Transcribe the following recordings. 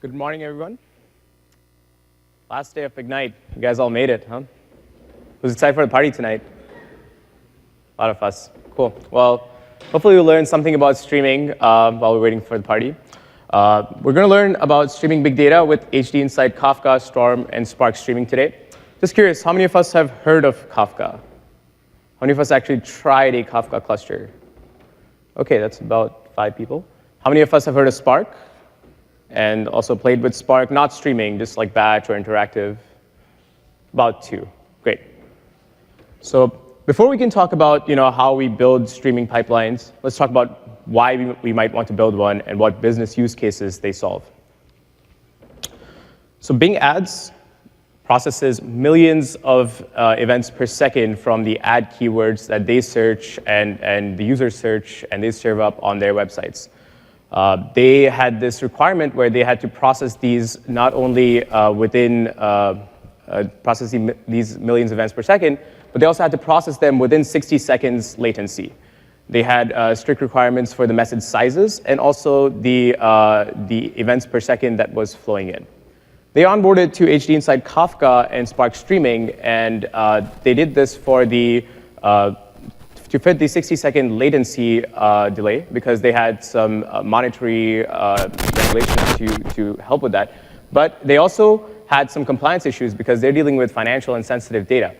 Good morning, everyone. Last day of Ignite. You guys all made it, huh? Who's excited for the party tonight? A lot of us. Cool. Well, hopefully you'll learn something about streaming while we're waiting for the party. We're going to learn about streaming big data with HDInsight Kafka, Storm, and Spark streaming today. Just curious, how many of us have heard of Kafka? How many of us actually tried a Kafka cluster? OK, that's about 5 people. How many of us have heard of Spark? And also played with Spark, not streaming, just like batch or interactive? About 2. Great. So before we can talk about how we build streaming pipelines, let's talk about why we might want to build one and what business use cases they solve. So Bing Ads processes millions of events per second from the ad keywords that they search and the users search, and they serve up on their websites. They had this requirement where they had to process these not only within processing these millions of events per second, but they also had to process them within 60 seconds latency. They had strict requirements for the message sizes and also the events per second that was flowing in. They onboarded to HDInsight Kafka and Spark Streaming, and they did this for to fit the 60-second latency delay, because they had some monetary regulations to help with that. But they also had some compliance issues because they're dealing with financial and sensitive data.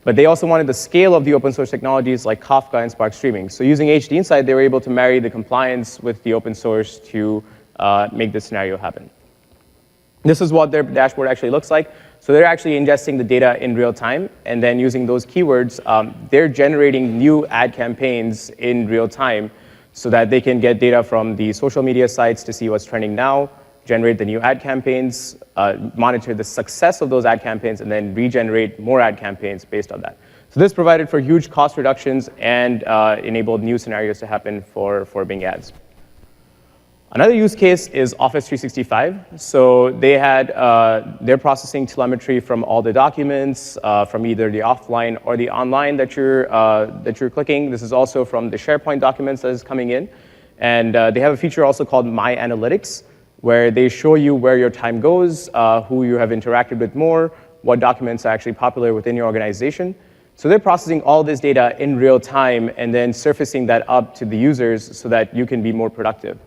But they also wanted the scale of the open source technologies like Kafka and Spark Streaming. So using HDInsight, they were able to marry the compliance with the open source to make this scenario happen. This is what their dashboard actually looks like. So they're actually ingesting the data in real time, and then using those keywords, they're generating new ad campaigns in real time so that they can get data from the social media sites to see what's trending now, generate the new ad campaigns, monitor the success of those ad campaigns, and then regenerate more ad campaigns based on that. So this provided for huge cost reductions and enabled new scenarios to happen for Bing Ads. Another use case is Office 365. So they had they're processing telemetry from all the documents, from either the offline or the online that you're clicking. This is also from the SharePoint documents that is coming in. And they have a feature also called My Analytics, where they show you where your time goes, who you have interacted with more, what documents are actually popular within your organization. So they're processing all this data in real time and then surfacing that up to the users so that you can be more productive.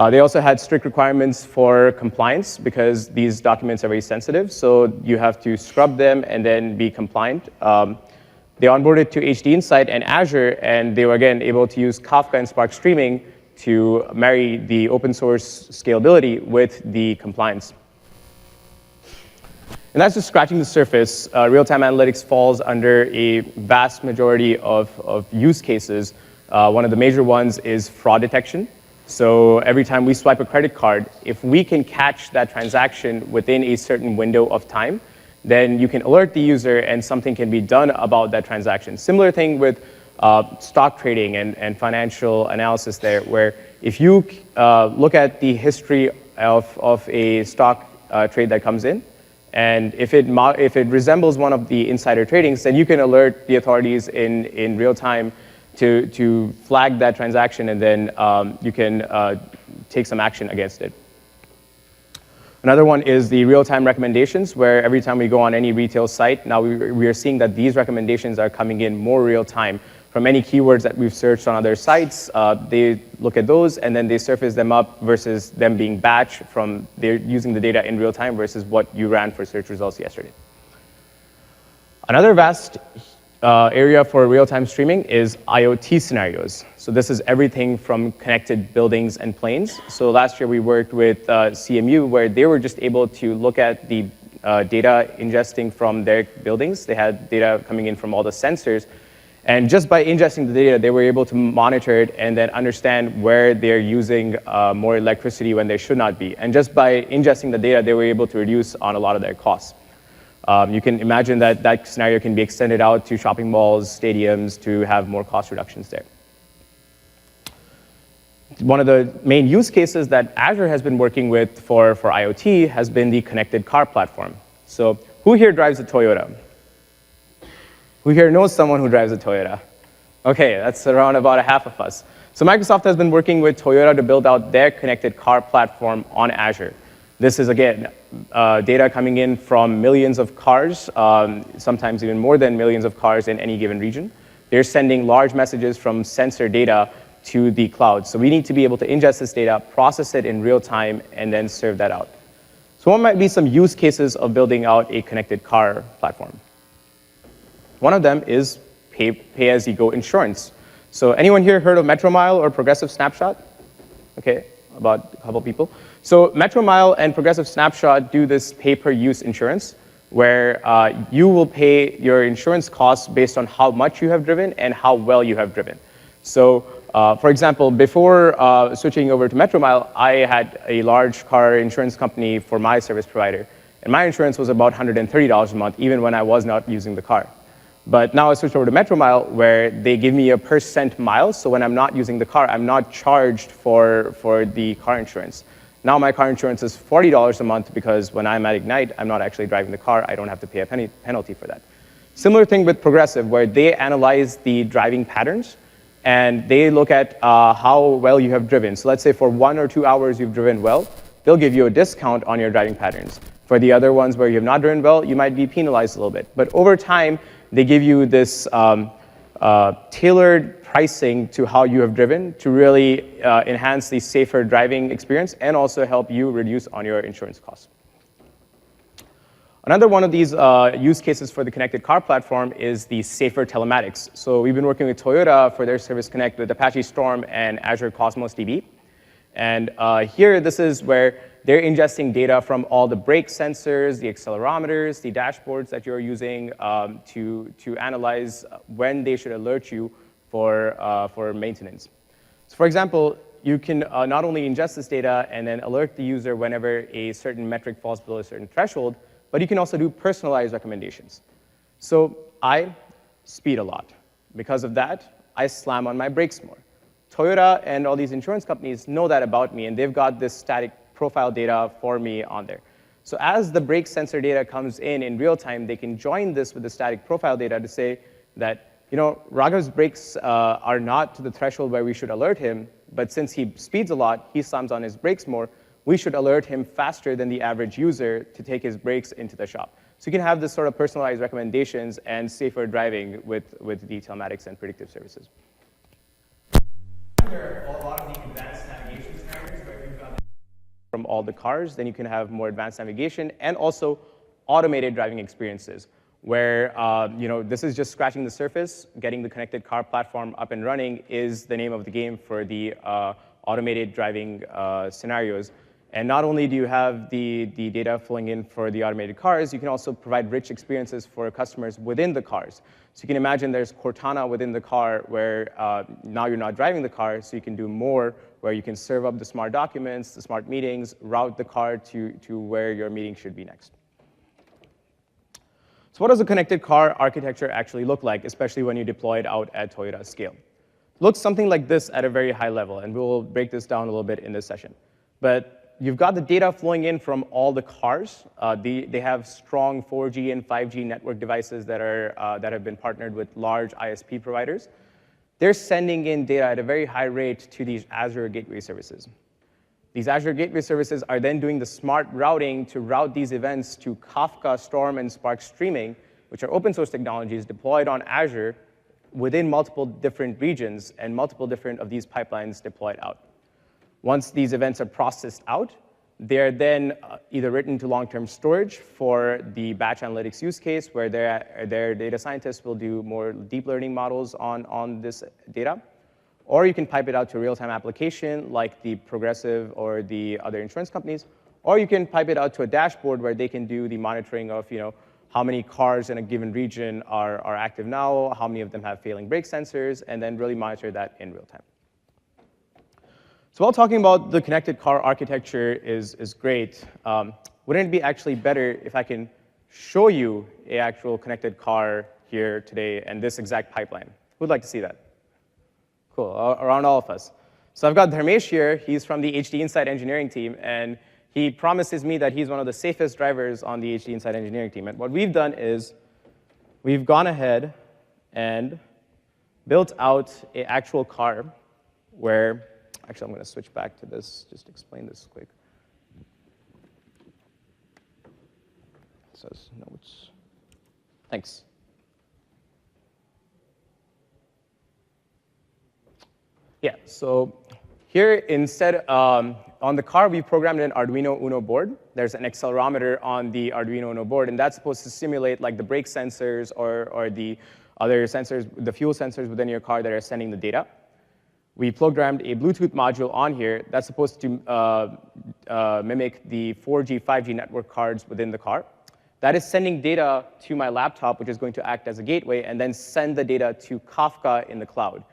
They also had strict requirements for compliance because these documents are very sensitive, so you have to scrub them and then be compliant. They onboarded to HDInsight and Azure, and they were, again, able to use Kafka and Spark Streaming to marry the open source scalability with the compliance. And that's just scratching the surface. Real-time analytics falls under a vast majority of use cases. One of the major ones is fraud detection. So every time we swipe a credit card, if we can catch that transaction within a certain window of time, then you can alert the user and something can be done about that transaction. Similar thing with stock trading and financial analysis there, where if you look at the history of a stock trade that comes in, and if it resembles one of the insider tradings, then you can alert the authorities in real time to flag that transaction, and then you can take some action against it. Another one is the real-time recommendations, where every time we go on any retail site, now we are seeing that these recommendations are coming in more real-time from any keywords that we've searched on other sites. They look at those, and then they surface them up versus them being batch from they're using the data in real time versus what you ran for search results yesterday. Another vast area for real-time streaming is IoT scenarios. So this is everything from connected buildings and planes. So last year we worked with CMU, where they were just able to look at the data ingesting from their buildings. They had data coming in from all the sensors. And just by ingesting the data, they were able to monitor it and then understand where they're using more electricity when they should not be. And just by ingesting the data, they were able to reduce on a lot of their costs. You can imagine that that scenario can be extended out to shopping malls, stadiums, to have more cost reductions there. One of the main use cases that Azure has been working with for IoT has been the connected car platform. So who here drives a Toyota? Who here knows someone who drives a Toyota? OK, that's around about a half of us. So Microsoft has been working with Toyota to build out their connected car platform on Azure. This is, again, data coming in from millions of cars, sometimes even more than millions of cars in any given region. They're sending large messages from sensor data to the cloud. So we need to be able to ingest this data, process it in real time, and then serve that out. So what might be some use cases of building out a connected car platform? One of them is pay-as-you-go insurance. So anyone here heard of Metromile or Progressive Snapshot? Okay, about a couple people. So Metromile and Progressive Snapshot do this pay-per-use insurance, where you will pay your insurance costs based on how much you have driven and how well you have driven. So for example, before switching over to Metromile, I had a large car insurance company for my service provider. And my insurance was about $130 a month, even when I was not using the car. But now I switched over to Metromile, where they give me a % mile. So when I'm not using the car, I'm not charged for the car insurance. Now my car insurance is $40 a month because when I'm at Ignite, I'm not actually driving the car. I don't have to pay a penalty for that. Similar thing with Progressive, where they analyze the driving patterns, and they look at how well you have driven. So let's say for 1 or 2 hours you've driven well, they'll give you a discount on your driving patterns. For the other ones where you have not driven well, you might be penalized a little bit. But over time, they give you this tailored pricing to how you have driven to really enhance the safer driving experience and also help you reduce on your insurance costs. Another one of these use cases for the connected car platform is the safer telematics. So we've been working with Toyota for their Service Connect with Apache Storm and Azure Cosmos DB. And here, this is where they're ingesting data from all the brake sensors, the accelerometers, the dashboards that you're using to analyze when they should alert you for maintenance. So for example, you can not only ingest this data and then alert the user whenever a certain metric falls below a certain threshold, but you can also do personalized recommendations. So I speed a lot. Because of that, I slam on my brakes more. Toyota and all these insurance companies know that about me, and they've got this static profile data for me on there. So as the brake sensor data comes in real time, they can join this with the static profile data to say that, Raghav's brakes are not to the threshold where we should alert him, but since he speeds a lot, he slams on his brakes more, we should alert him faster than the average user to take his brakes into the shop. So you can have this sort of personalized recommendations and safer driving with the telematics and predictive services. There are a lot of the advanced navigation standards where you've got from all the cars, then you can have more advanced navigation and also automated driving experiences where this is just scratching the surface. Getting the connected car platform up and running is the name of the game for the automated driving scenarios. And not only do you have the data flowing in for the automated cars, you can also provide rich experiences for customers within the cars. So you can imagine there's Cortana within the car where now you're not driving the car, so you can do more where you can serve up the smart documents, the smart meetings, route the car to where your meeting should be next. So what does a connected car architecture actually look like, especially when you deploy it out at Toyota scale? It looks something like this at a very high level, and we'll break this down a little bit in this session. But you've got the data flowing in from all the cars. They have strong 4G and 5G network devices that have been partnered with large ISP providers. They're sending in data at a very high rate to these Azure gateway services. These Azure gateway services are then doing the smart routing to route these events to Kafka, Storm, and Spark streaming, which are open source technologies deployed on Azure within multiple different regions and multiple different of these pipelines deployed out. Once these events are processed out, they're then either written to long-term storage for the batch analytics use case, where their data scientists will do more deep learning models on this data. Or you can pipe it out to a real-time application like the Progressive or the other insurance companies. Or you can pipe it out to a dashboard where they can do the monitoring of how many cars in a given region are active now, how many of them have failing brake sensors, and then really monitor that in real time. So while talking about the connected car architecture is great, wouldn't it be actually better if I can show you an actual connected car here today and this exact pipeline? Who'd like to see that? Cool, around all of us. So I've got Dharmesh here. He's from the HDInsight engineering team, and he promises me that he's one of the safest drivers on the HDInsight engineering team. And what we've done is we've gone ahead and built out an actual car where, actually I'm going to switch back to this just to explain this quick. this as notes. Thanks. Yeah, so here instead, on the car, we programmed an Arduino Uno board. There's an accelerometer on the Arduino Uno board, and that's supposed to simulate like the brake sensors or the other sensors, the fuel sensors within your car that are sending the data. We programmed a Bluetooth module on here that's supposed to mimic the 4G, 5G network cards within the car. That is sending data to my laptop, which is going to act as a gateway, and then send the data to Kafka in the cloud.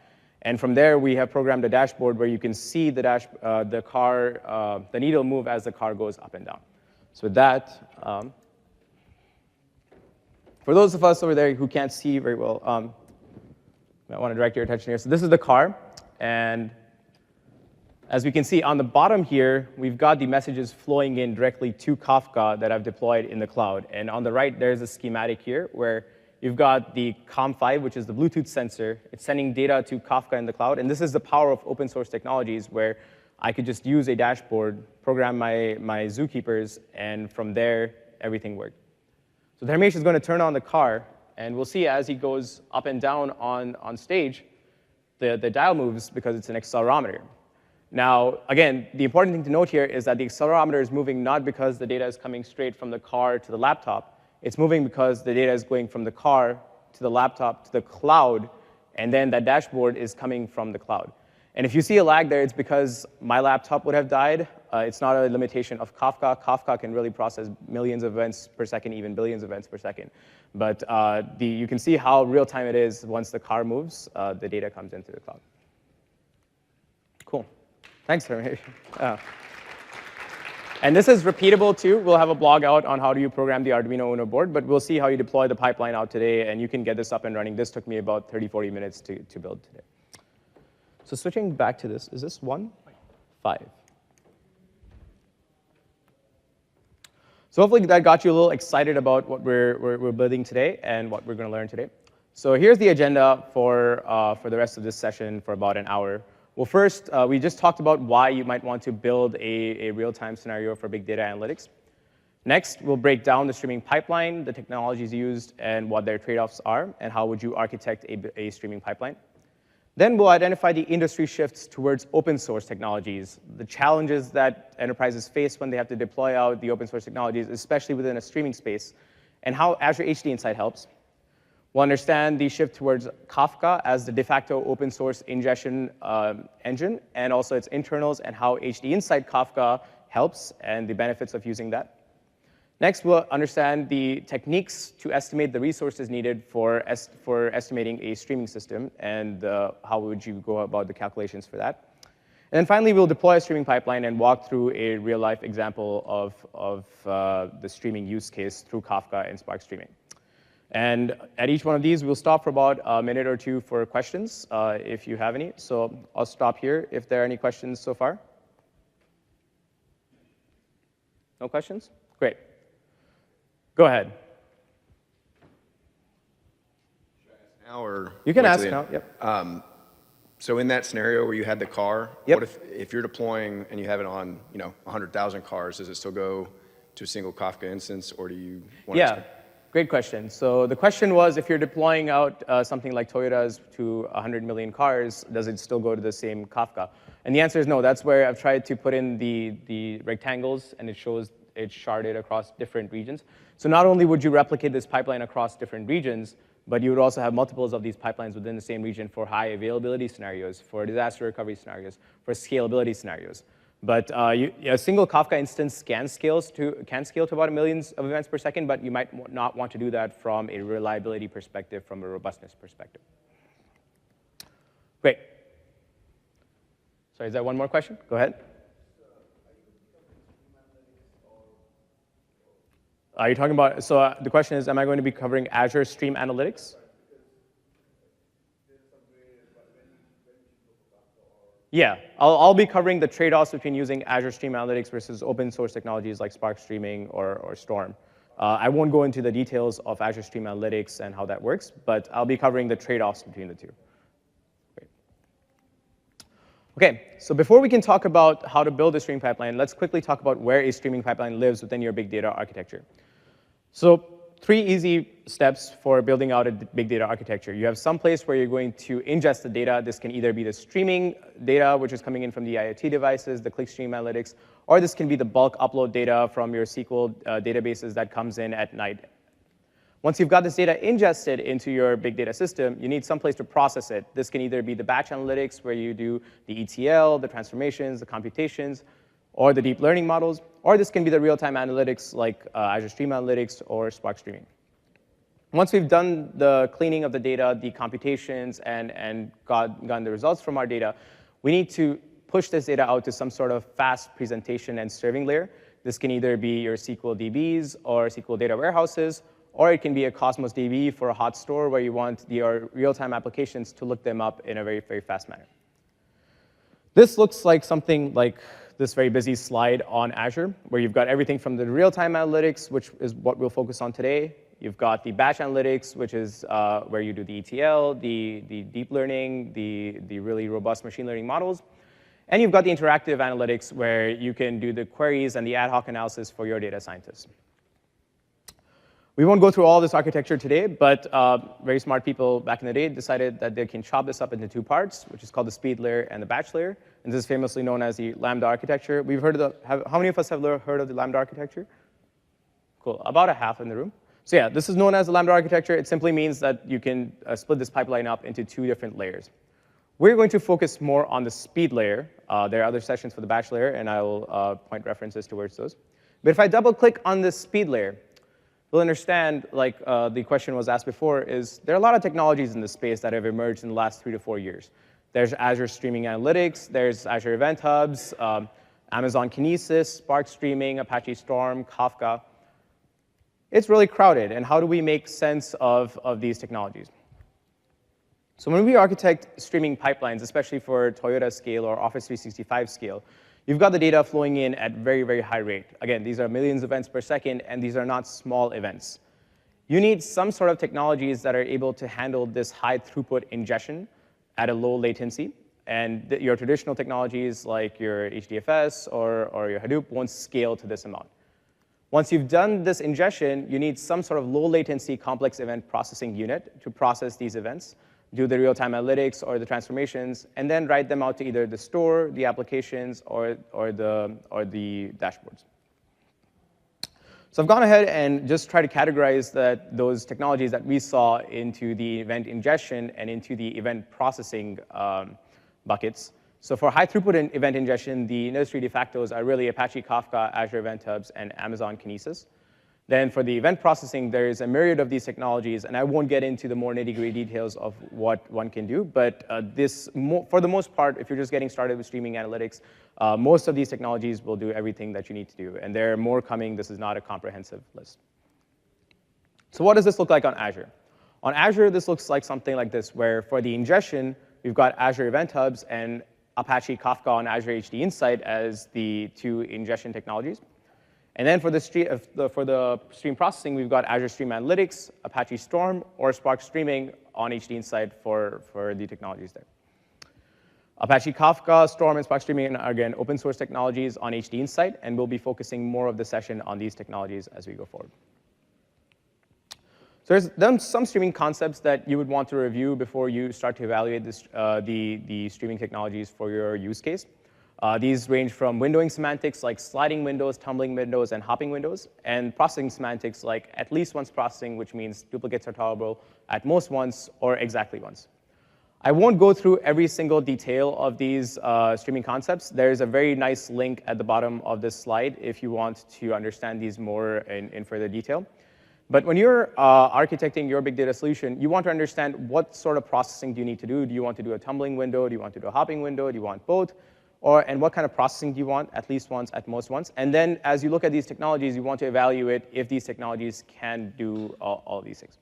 And from there, we have programmed a dashboard where you can see the the needle move as the car goes up and down. So with that, for those of us over there who can't see very well, I want to direct your attention here. So this is the car. And as we can see on the bottom here, we've got the messages flowing in directly to Kafka that I've deployed in the cloud. And on the right, there's a schematic here where you've got the COM5, which is the Bluetooth sensor. It's sending data to Kafka in the cloud. And this is the power of open source technologies where I could just use a dashboard, program my zookeepers, and from there, everything worked. So Dharmesh is going to turn on the car, and we'll see as he goes up and down on stage, the dial moves because it's an accelerometer. Now, again, the important thing to note here is that the accelerometer is moving not because the data is coming straight from the car to the laptop. It's moving because the data is going from the car to the laptop to the cloud, and then that dashboard is coming from the cloud. And if you see a lag there, it's because my laptop would have died. It's not a limitation of Kafka. Kafka can really process millions of events per second, even billions of events per second. But you can see how real-time it is once the car moves, the data comes into the cloud. Cool. Thanks, Dharmesh. And this is repeatable, too. We'll have a blog out on how do you program the Arduino Uno board, but we'll see how you deploy the pipeline out today, and you can get this up and running. This took me about 30, 40 minutes to build today. So switching back to this, is this 1? 5. So hopefully that got you a little excited about what we're building today and what we're going to learn today. So here's the agenda for the rest of this session for about an hour. Well, first, we just talked about why you might want to build a real-time scenario for big data analytics. Next, we'll break down the streaming pipeline, the technologies used, and what their trade-offs are, and how would you architect a streaming pipeline. Then we'll identify the industry shifts towards open source technologies, the challenges that enterprises face when they have to deploy out the open source technologies, especially within a streaming space, and how Azure HDInsight helps. We'll understand the shift towards Kafka as the de facto open source ingestion engine, and also its internals, and how HDInsight Kafka helps, and the benefits of using that. Next, we'll understand the techniques to estimate the resources needed for estimating a streaming system, and how would you go about the calculations for that. And then finally, we'll deploy a streaming pipeline and walk through a real-life example of the streaming use case through Kafka and Spark Streaming. And at each one of these, we'll stop for about a minute or two for questions, if you have any. So I'll stop here if there are any questions so far. No questions? Great. Go ahead. Should I ask now, or you can ask now? Yep. So in that scenario where you had the car, yep. What if you're deploying and you have it on 100,000 cars? Does it still go to a single Kafka instance, or do you want to? Great question. So the question was, if you're deploying out something like Toyota's to 100 million cars, does it still go to the same Kafka? And the answer is no. That's where I've tried to put in the rectangles, and it shows it's sharded across different regions. So not only would you replicate this pipeline across different regions, but you would also have multiples of these pipelines within the same region for high availability scenarios, for disaster recovery scenarios, for scalability scenarios. But a single Kafka instance can scale to about millions of events per second, but you might not want to do that from a reliability perspective, from a robustness perspective. Great. Sorry, is there one more question? Go ahead. Are you talking about, so the question is, am I going to be covering Azure Stream Analytics? Yeah, I'll be covering the trade-offs between using Azure Stream Analytics versus open source technologies like Spark Streaming or Storm. I won't go into the details of Azure Stream Analytics and how that works, but I'll be covering the trade-offs between the two. Great. OK, so before we can talk about how to build a streaming pipeline, let's quickly talk about where a streaming pipeline lives within your big data architecture. So 3 easy steps for building out a big data architecture. You have some place where you're going to ingest the data. This can either be the streaming data, which is coming in from the IoT devices, the clickstream analytics, or this can be the bulk upload data from your SQL databases that comes in at night. Once you've got this data ingested into your big data system, you need some place to process it. This can either be the batch analytics, where you do the ETL, the transformations, the computations, or the deep learning models, or this can be the real-time analytics like Azure Stream Analytics or Spark Streaming. Once we've done the cleaning of the data, the computations, and gotten the results from our data, we need to push this data out to some sort of fast presentation and serving layer. This can either be your SQL DBs or SQL data warehouses, or it can be a Cosmos DB for a hot store where you want your real-time applications to look them up in a very, very fast manner. This looks like something like this very busy slide on Azure, where you've got everything from the real-time analytics, which is what we'll focus on today. You've got the batch analytics, which is where you do the ETL, the deep learning, the really robust machine learning models. And you've got the interactive analytics, where you can do the queries and the ad hoc analysis for your data scientists. We won't go through all this architecture today, but very smart people back in the day decided that they can chop this up into 2 parts, which is called the speed layer and the batch layer. And this is famously known as the Lambda architecture. We've heard of how many of us have heard of the Lambda architecture? Cool, about a half in the room. So yeah, this is known as the Lambda architecture. It simply means that you can split this pipeline up into 2 different layers. We're going to focus more on the speed layer. There are other sessions for the batch layer, and I will point references towards those. But if I double click on this speed layer, we'll understand, like the question was asked before, is there are a lot of technologies in this space that have emerged in the last 3 to 4 years. There's Azure Streaming Analytics, there's Azure Event Hubs, Amazon Kinesis, Spark Streaming, Apache Storm, Kafka. It's really crowded, and how do we make sense of these technologies? So when we architect streaming pipelines, especially for Toyota scale or Office 365 scale, you've got the data flowing in at very, very high rate. Again, these are millions of events per second, and these are not small events. You need some sort of technologies that are able to handle this high throughput ingestion at a low latency. And your traditional technologies like your HDFS or your Hadoop won't scale to this amount. Once you've done this ingestion, you need some sort of low latency complex event processing unit to process these events, do the real-time analytics or the transformations, and then write them out to either the store, the applications, or the dashboards. So I've gone ahead and just tried to categorize those technologies that we saw into the event ingestion and into the event processing buckets. So for high throughput event ingestion, the industry de factos are really Apache Kafka, Azure Event Hubs, and Amazon Kinesis. Then for the event processing, there is a myriad of these technologies, and I won't get into the more nitty-gritty details of what one can do, but for the most part, if you're just getting started with streaming analytics, most of these technologies will do everything that you need to do, and there are more coming. This is not a comprehensive list. So what does this look like on Azure? On Azure, this looks like something like this, where for the ingestion, we've got Azure Event Hubs and Apache Kafka on Azure HDInsight as the 2 ingestion technologies. And then for the stream processing, we've got Azure Stream Analytics, Apache Storm, or Spark Streaming on HDInsight for the technologies there. Apache Kafka, Storm, and Spark Streaming are, again, open source technologies on HDInsight, and we'll be focusing more of the session on these technologies as we go forward. So there's some streaming concepts that you would want to review before you start to evaluate the streaming technologies for your use case. These range from windowing semantics like sliding windows, tumbling windows, and hopping windows, and processing semantics like at least once processing, which means duplicates are tolerable, at most once, or exactly once. I won't go through every single detail of these streaming concepts. There's a very nice link at the bottom of this slide if you want to understand these more in further detail. But when you're architecting your big data solution, you want to understand what sort of processing do you need to do. Do you want to do a tumbling window? Do you want to do a hopping window? Do you want both? And what kind of processing do you want, at least once, at most once? And then as you look at these technologies, you want to evaluate if these technologies can do all these things.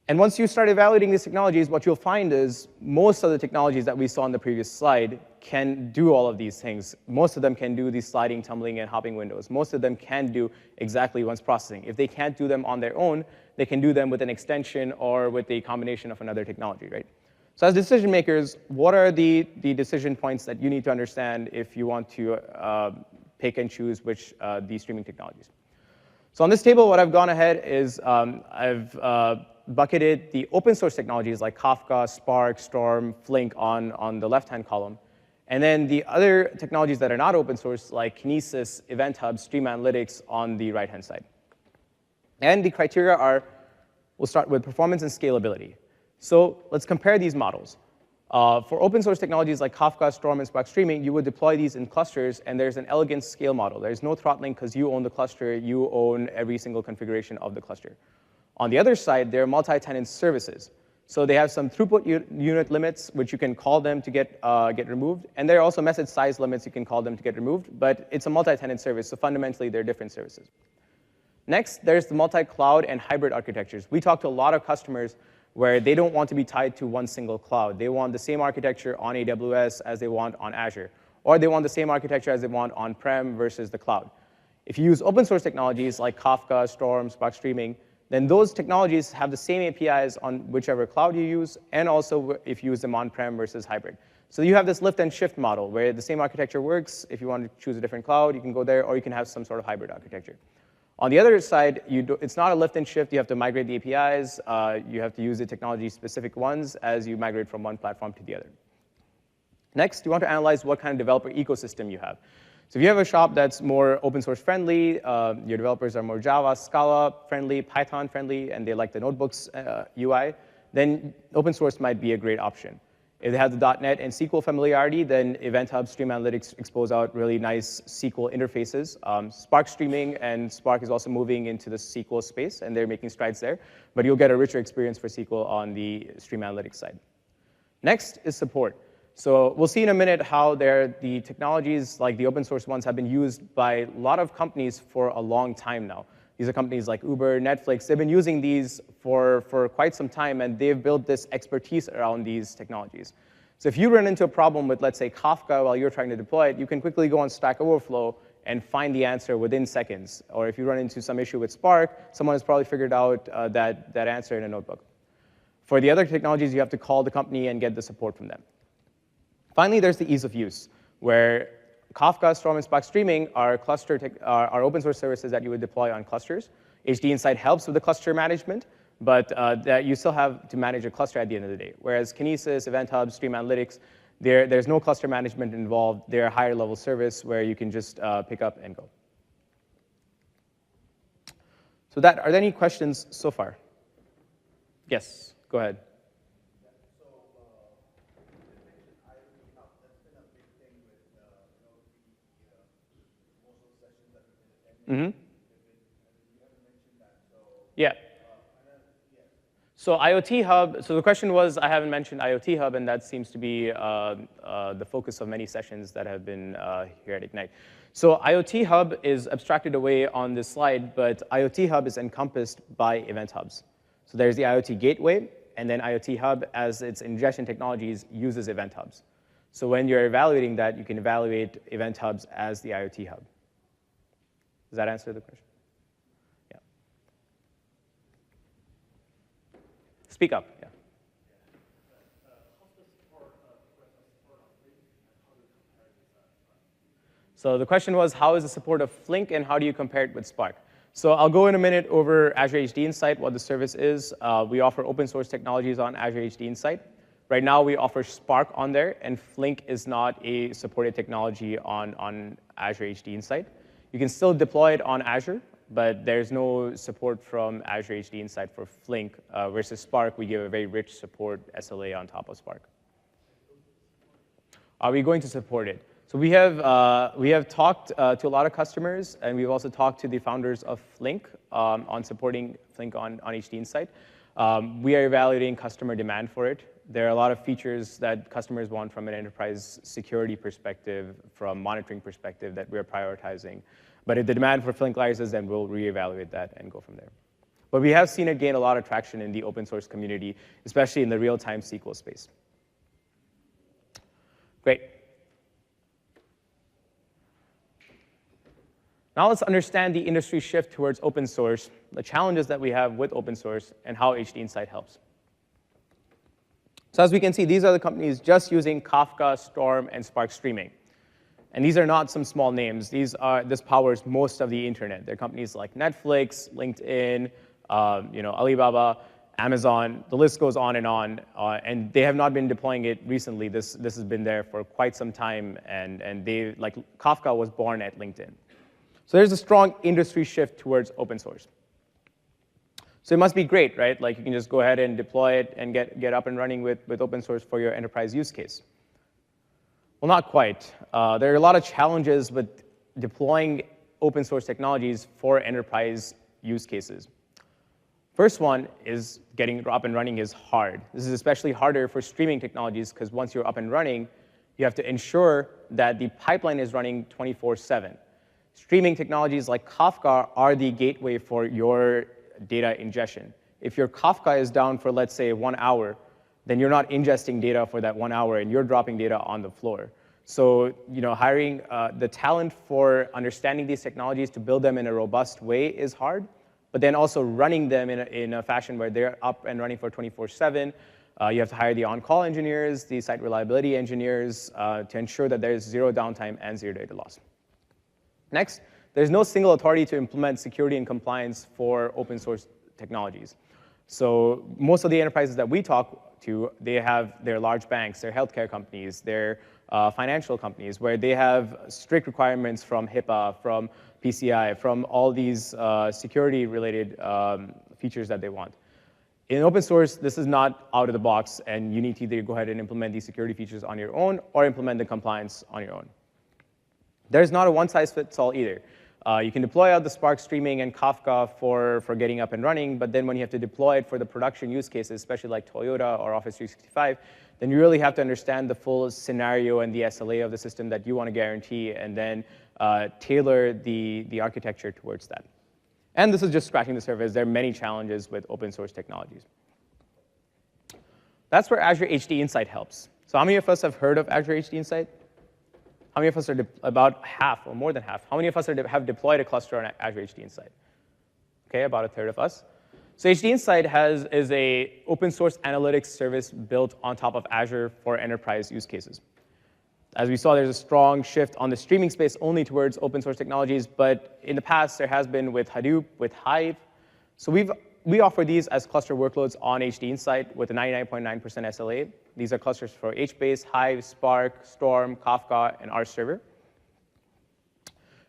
And once you start evaluating these technologies, what you'll find is most of the technologies that we saw on the previous slide can do all of these things. Most of them can do these sliding, tumbling, and hopping windows. Most of them can do exactly once processing. If they can't do them on their own, they can do them with an extension or with a combination of another technology, right? So as decision makers, what are the decision points that you need to understand if you want to pick and choose which these streaming technologies? So on this table, what I've gone ahead is I've bucketed the open source technologies like Kafka, Spark, Storm, Flink on the left-hand column. And then the other technologies that are not open source, like Kinesis, Event Hub, Stream Analytics, on the right-hand side. And the criteria are, we'll start with performance and scalability. So let's compare these models. For open source technologies like Kafka, Storm, and Spark Streaming, you would deploy these in clusters, and there's an elegant scale model. There's no throttling because you own the cluster, you own every single configuration of the cluster. On the other side, there are multi-tenant services. So they have some throughput unit limits, which you can call them to get removed. And there are also message size limits you can call them to get removed. But it's a multi-tenant service, so fundamentally, they're different services. Next, there's the multi-cloud and hybrid architectures. We talk to a lot of customers where they don't want to be tied to one single cloud. They want the same architecture on AWS as they want on Azure. Or they want the same architecture as they want on-prem versus the cloud. If you use open source technologies like Kafka, Storm, Spark Streaming, then those technologies have the same APIs on whichever cloud you use, and also if you use them on-prem versus hybrid. So you have this lift and shift model where the same architecture works. If you want to choose a different cloud, you can go there, or you can have some sort of hybrid architecture. On the other side, it's not a lift and shift. You have to migrate the APIs. You have to use the technology-specific ones as you migrate from one platform to the other. Next, you want to analyze what kind of developer ecosystem you have. So if you have a shop that's more open source friendly, your developers are more Java, Scala friendly, Python friendly, and they like the notebooks UI, then open source might be a great option. If they have the .NET and SQL familiarity, then Event Hub, Stream Analytics expose out really nice SQL interfaces. Spark Streaming and Spark is also moving into the SQL space, and they're making strides there. But you'll get a richer experience for SQL on the Stream Analytics side. Next is support. So we'll see in a minute how the technologies, like the open source ones, have been used by a lot of companies for a long time now. These are companies like Uber, Netflix. They've been using these for quite some time, and they've built this expertise around these technologies. So if you run into a problem with, let's say, Kafka while you're trying to deploy it, you can quickly go on Stack Overflow and find the answer within seconds. Or if you run into some issue with Spark, someone has probably figured out that answer in a notebook. For the other technologies, you have to call the company and get the support from them. Finally, there's the ease of use, where Kafka, Storm, and Spark Streaming are are open source services that you would deploy on clusters. HDInsight helps with the cluster management, but that you still have to manage a cluster at the end of the day. Whereas Kinesis, Event Hub, Stream Analytics, there's no cluster management involved. They're a higher level service where you can just pick up and go. So are there any questions so far? Yes, go ahead. Mm-hmm. Yeah. So IoT Hub, so the question was, I haven't mentioned IoT Hub, and that seems to be the focus of many sessions that have been here at Ignite. So IoT Hub is abstracted away on this slide, but IoT Hub is encompassed by event hubs. So there's the IoT Gateway, and then IoT Hub, as its ingestion technologies, uses event hubs. So when you're evaluating that, you can evaluate event hubs as the IoT Hub. Does that answer the question? Yeah. Speak up. Yeah. So the question was, how is the support of Flink, and how do you compare it with Spark? So I'll go in a minute over Azure HDInsight, what the service is. We offer open source technologies on Azure HDInsight. Right now, we offer Spark on there, and Flink is not a supported technology on Azure HDInsight. You can still deploy it on Azure, but there's no support from Azure HDInsight for Flink. Versus Spark, we give a very rich support SLA on top of Spark. Are we going to support it? So we have talked to a lot of customers, and we've also talked to the founders of Flink on supporting Flink on HDInsight. We are evaluating customer demand for it. There are a lot of features that customers want from an enterprise security perspective, from monitoring perspective, that we're prioritizing. But if the demand for Flink rises, then we'll reevaluate that and go from there. But we have seen it gain a lot of traction in the open source community, especially in the real-time SQL space. Great. Now let's understand the industry shift towards open source, the challenges that we have with open source, and how HDInsight helps. So as we can see, these are the companies just using Kafka, Storm, and Spark Streaming. And these are not some small names. This powers most of the internet. There are companies like Netflix, LinkedIn, Alibaba, Amazon. The list goes on, and they have not been deploying it recently. This has been there for quite some time, and like Kafka was born at LinkedIn. So there's a strong industry shift towards open source. So it must be great, right? Like you can just go ahead and deploy it and get up and running with open source for your enterprise use case. Well, not quite. There are a lot of challenges with deploying open source technologies for enterprise use cases. First one is getting up and running is hard. This is especially harder for streaming technologies because once you're up and running, you have to ensure that the pipeline is running 24/7. Streaming technologies like Kafka are the gateway for your data ingestion. If your Kafka is down for, let's say, 1 hour, then you're not ingesting data for that 1 hour, and you're dropping data on the floor. So hiring the talent for understanding these technologies to build them in a robust way is hard, but then also running them in a fashion where they're up and running for 24/7. You have to hire the on-call engineers, the site reliability engineers to ensure that there's zero downtime and zero data loss. Next, there's no single authority to implement security and compliance for open source technologies. So most of the enterprises that we talk to, they have their large banks, their healthcare companies, their financial companies, where they have strict requirements from HIPAA, from PCI, from all these security-related features that they want. In open source, this is not out of the box, and you need to either go ahead and implement these security features on your own or implement the compliance on your own. There's not a one-size-fits-all either. You can deploy out the Spark streaming and Kafka for getting up and running, but then when you have to deploy it for the production use cases, especially like Toyota or Office 365, then you really have to understand the full scenario and the SLA of the system that you want to guarantee, and then tailor the architecture towards that. And this is just scratching the surface. There are many challenges with open source technologies. That's where Azure HDInsight helps. So how many of us have heard of Azure HDInsight? How many of us are about half or more than half? How many of us have deployed a cluster on Azure HDInsight? Okay, about a third of us. So HDInsight is a open source analytics service built on top of Azure for enterprise use cases. As we saw, there's a strong shift on the streaming space only towards open source technologies, but in the past, there has been with Hadoop, with Hive. So we offer these as cluster workloads on HDInsight with a 99.9% SLA. These are clusters for HBase, Hive, Spark, Storm, Kafka, and our server.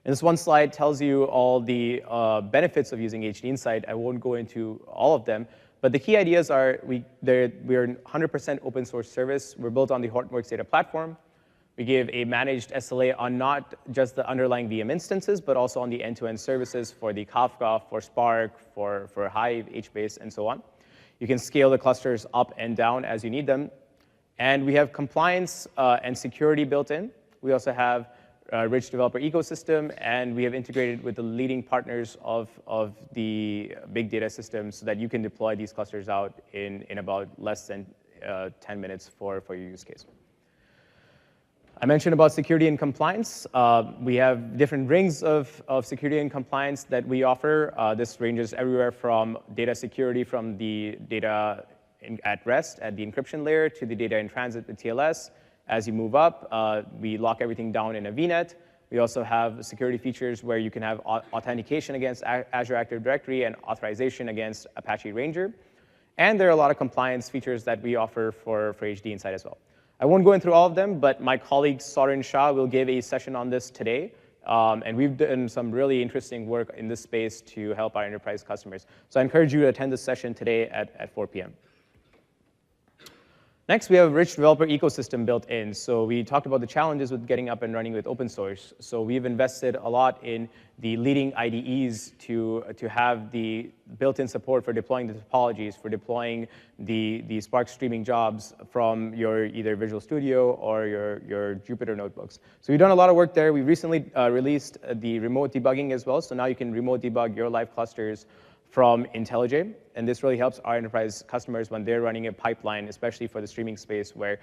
And this one slide tells you all the benefits of using HDInsight. I won't go into all of them, but the key ideas are we're 100% open source service. We're built on the Hortonworks data platform. We give a managed SLA on not just the underlying VM instances, but also on the end-to-end services for the Kafka, for Spark, for Hive, HBase, and so on. You can scale the clusters up and down as you need them. And we have compliance and security built in. We also have a rich developer ecosystem, and we have integrated with the leading partners of the big data systems so that you can deploy these clusters out in about less than 10 minutes for your use case. I mentioned about security and compliance. We have different rings of security and compliance that we offer. This ranges everywhere from data security from the data at rest at the encryption layer to the data in transit with TLS. As you move up, we lock everything down in a VNet. We also have security features where you can have authentication against Azure Active Directory and authorization against Apache Ranger. And there are a lot of compliance features that we offer for HDInsight as well. I won't go into all of them, but my colleague Saurin Shah will give a session on this today. And we've done some really interesting work in this space to help our enterprise customers. So I encourage you to attend this session today at 4 p.m. Next, we have a rich developer ecosystem built in. So we talked about the challenges with getting up and running with open source. So we've invested a lot in the leading IDEs to have the built-in support for deploying the topologies, for deploying the Spark streaming jobs from your either Visual Studio or your Jupyter notebooks. So we've done a lot of work there. We recently released the remote debugging as well. So now you can remote debug your live clusters from IntelliJ, and this really helps our enterprise customers when they're running a pipeline, especially for the streaming space where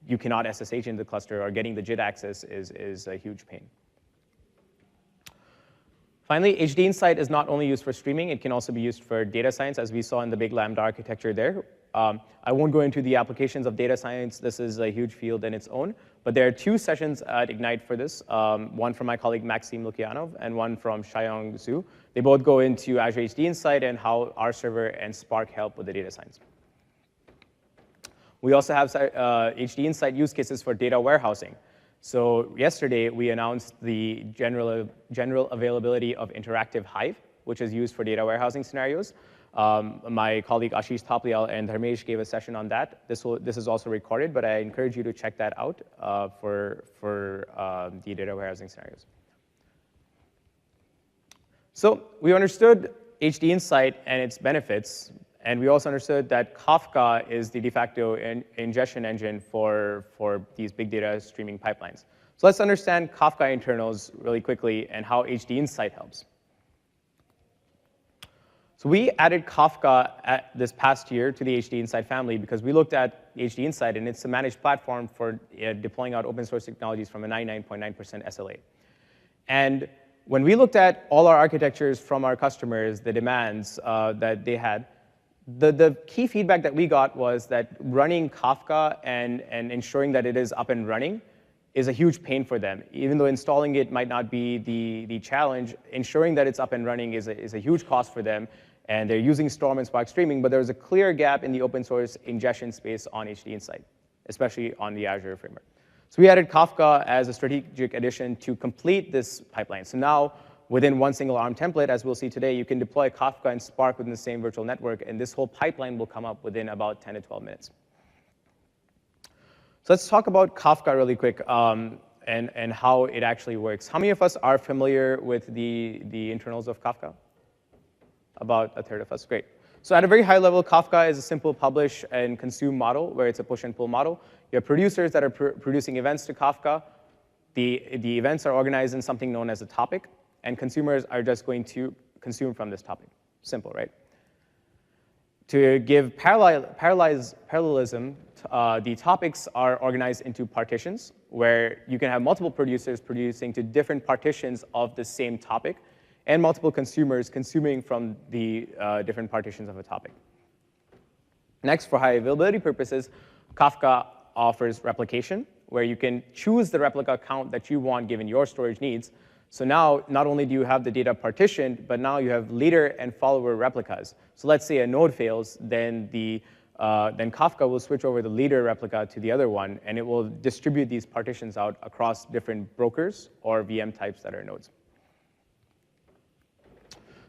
you cannot SSH in the cluster or getting the JIT access is a huge pain. Finally, HDInsight is not only used for streaming, it can also be used for data science, as we saw in the big Lambda architecture there. I won't go into the applications of data science. This is a huge field in its own, But there are 2 sessions at Ignite for this, one from my colleague Maxime Lukianov and one from Shayong Zhu. They both go into Azure HDInsight and how our server and Spark help with the data science. We also have HDInsight use cases for data warehousing. So yesterday, we announced the general availability of Interactive Hive, which is used for data warehousing scenarios. My colleague Ashish Taplial and Dharmesh gave a session on that. This is also recorded, but I encourage you to check that out for the data warehousing scenarios. So we understood HDInsight and its benefits, and we also understood that Kafka is the de facto ingestion engine for these big data streaming pipelines. So let's understand Kafka internals really quickly and how HDInsight helps. So we added Kafka this past year to the HDInsight family because we looked at HDInsight, and it's a managed platform for deploying out open source technologies from a 99.9% SLA. And when we looked at all our architectures from our customers, the demands that they had, the key feedback that we got was that running Kafka and ensuring that it is up and running is a huge pain for them. Even though installing it might not be the challenge, ensuring that it's up and running is a huge cost for them. And they're using Storm and Spark Streaming, but there's a clear gap in the open source ingestion space on HDInsight, especially on the Azure framework. So we added Kafka as a strategic addition to complete this pipeline. So now, within one single ARM template, as we'll see today, you can deploy Kafka and Spark within the same virtual network, and this whole pipeline will come up within about 10 to 12 minutes. So let's talk about Kafka really quick and how it actually works. How many of us are familiar with the internals of Kafka? About a third of us, great. So at a very high level, Kafka is a simple publish and consume model where it's a push and pull model. You have producers that are producing events to Kafka. The events are organized in something known as a topic, and consumers are just going to consume from this topic. Simple, right? To give parallelism, the topics are organized into partitions where you can have multiple producers producing to different partitions of the same topic, and multiple consumers consuming from the different partitions of a topic. Next, for high availability purposes, Kafka offers replication, where you can choose the replica count that you want given your storage needs. So now, not only do you have the data partitioned, but now you have leader and follower replicas. So let's say a node fails, then Kafka will switch over the leader replica to the other one, and it will distribute these partitions out across different brokers or VM types that are nodes.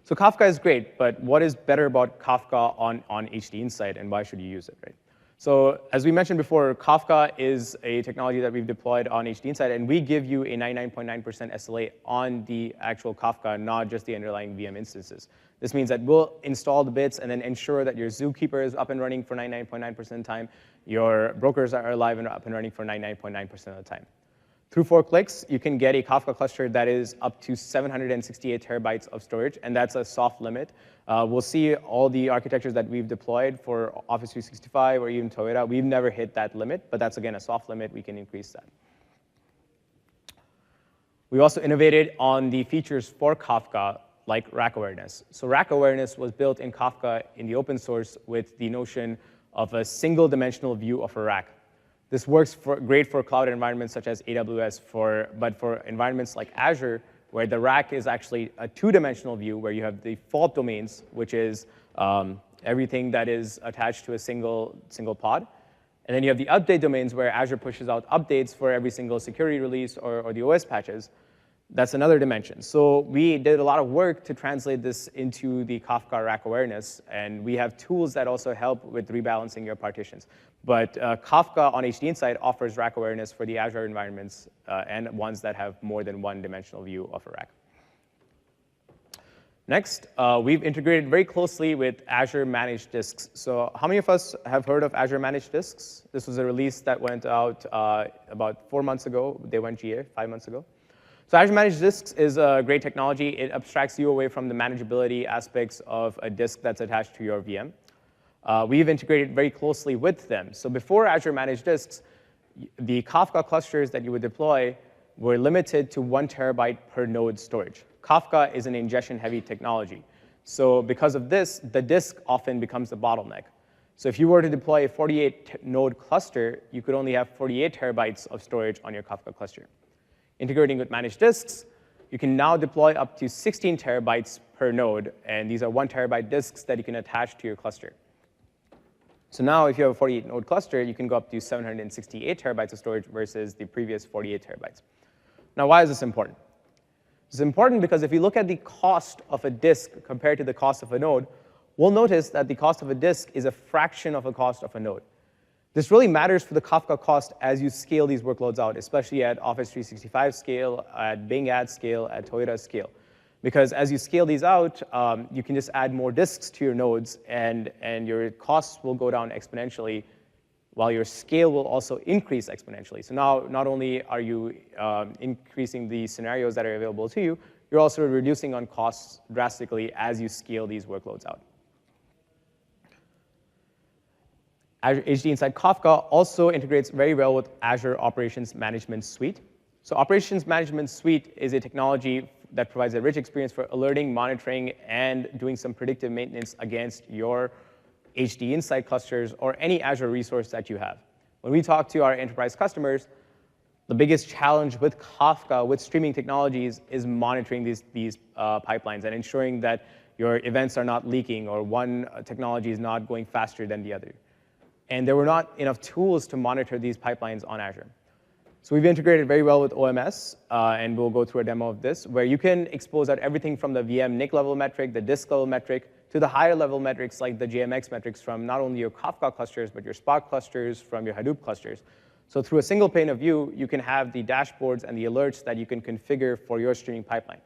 So Kafka is great, but what is better about Kafka on HDInsight, and why should you use it, right? So as we mentioned before, Kafka is a technology that we've deployed on HDInsight, and we give you a 99.9% SLA on the actual Kafka, not just the underlying VM instances. This means that we'll install the bits and then ensure that your Zookeeper is up and running for 99.9% of the time, your brokers are alive and up and running for 99.9% of the time. Through 4 clicks, you can get a Kafka cluster that is up to 768 terabytes of storage, and that's a soft limit. We'll see all the architectures that we've deployed for Office 365 or even Toyota. We've never hit that limit, but that's, again, a soft limit. We can increase that. We also innovated on the features for Kafka, like rack awareness. So rack awareness was built in Kafka in the open source with the notion of a single dimensional view of a rack. This works great for cloud environments such as AWS, but for environments like Azure, where the rack is actually a 2-dimensional view where you have the fault domains, which is everything that is attached to a single pod. And then you have the update domains where Azure pushes out updates for every single security release or the OS patches. That's another dimension. So we did a lot of work to translate this into the Kafka rack awareness, and we have tools that also help with rebalancing your partitions. But Kafka on HDInsight offers rack awareness for the Azure environments and ones that have more than one dimensional view of a rack. Next, we've integrated very closely with Azure Managed Disks. So how many of us have heard of Azure Managed Disks? This was a release that went out about 4 months ago. They went GA 5 months ago. So Azure Managed Disks is a great technology. It abstracts you away from the manageability aspects of a disk that's attached to your VM. We've integrated very closely with them. So before Azure Managed Disks, the Kafka clusters that you would deploy were limited to 1 terabyte per node storage. Kafka is an ingestion-heavy technology. So because of this, the disk often becomes the bottleneck. So if you were to deploy a 48-node cluster, you could only have 48 terabytes of storage on your Kafka cluster. Integrating with managed disks, you can now deploy up to 16 terabytes per node, and these are 1 terabyte disks that you can attach to your cluster. So now if you have a 48-node cluster, you can go up to 768 terabytes of storage versus the previous 48 terabytes. Now, why is this important? It's important because if you look at the cost of a disk compared to the cost of a node, we'll notice that the cost of a disk is a fraction of the cost of a node. This really matters for the Kafka cost as you scale these workloads out, especially at Office 365 scale, at Bing Ad scale, at Toyota scale. Because as you scale these out, you can just add more disks to your nodes, and your costs will go down exponentially, while your scale will also increase exponentially. So now, not only are you increasing the scenarios that are available to you, you're also reducing on costs drastically as you scale these workloads out. Azure HDInsight Kafka also integrates very well with Azure Operations Management Suite. So Operations Management Suite is a technology that provides a rich experience for alerting, monitoring, and doing some predictive maintenance against your HDInsight clusters or any Azure resource that you have. When we talk to our enterprise customers, the biggest challenge with Kafka, with streaming technologies, is monitoring these pipelines and ensuring that your events are not leaking or one technology is not going faster than the other. And there were not enough tools to monitor these pipelines on Azure. So we've integrated very well with OMS, and we'll go through a demo of this, where you can expose out everything from the VM NIC level metric, the disk level metric, to the higher level metrics like the JMX metrics from not only your Kafka clusters, but your Spark clusters, from your Hadoop clusters. So through a single pane of view, you can have the dashboards and the alerts that you can configure for your streaming pipeline.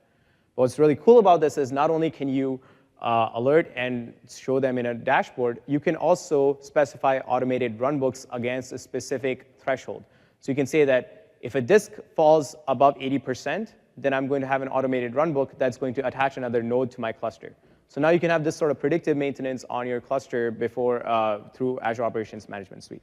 But what's really cool about this is not only can you alert and show them in a dashboard, you can also specify automated runbooks against a specific threshold. So you can say that if a disk falls above 80%, then I'm going to have an automated runbook that's going to attach another node to my cluster. So now you can have this sort of predictive maintenance on your cluster before through Azure Operations Management Suite.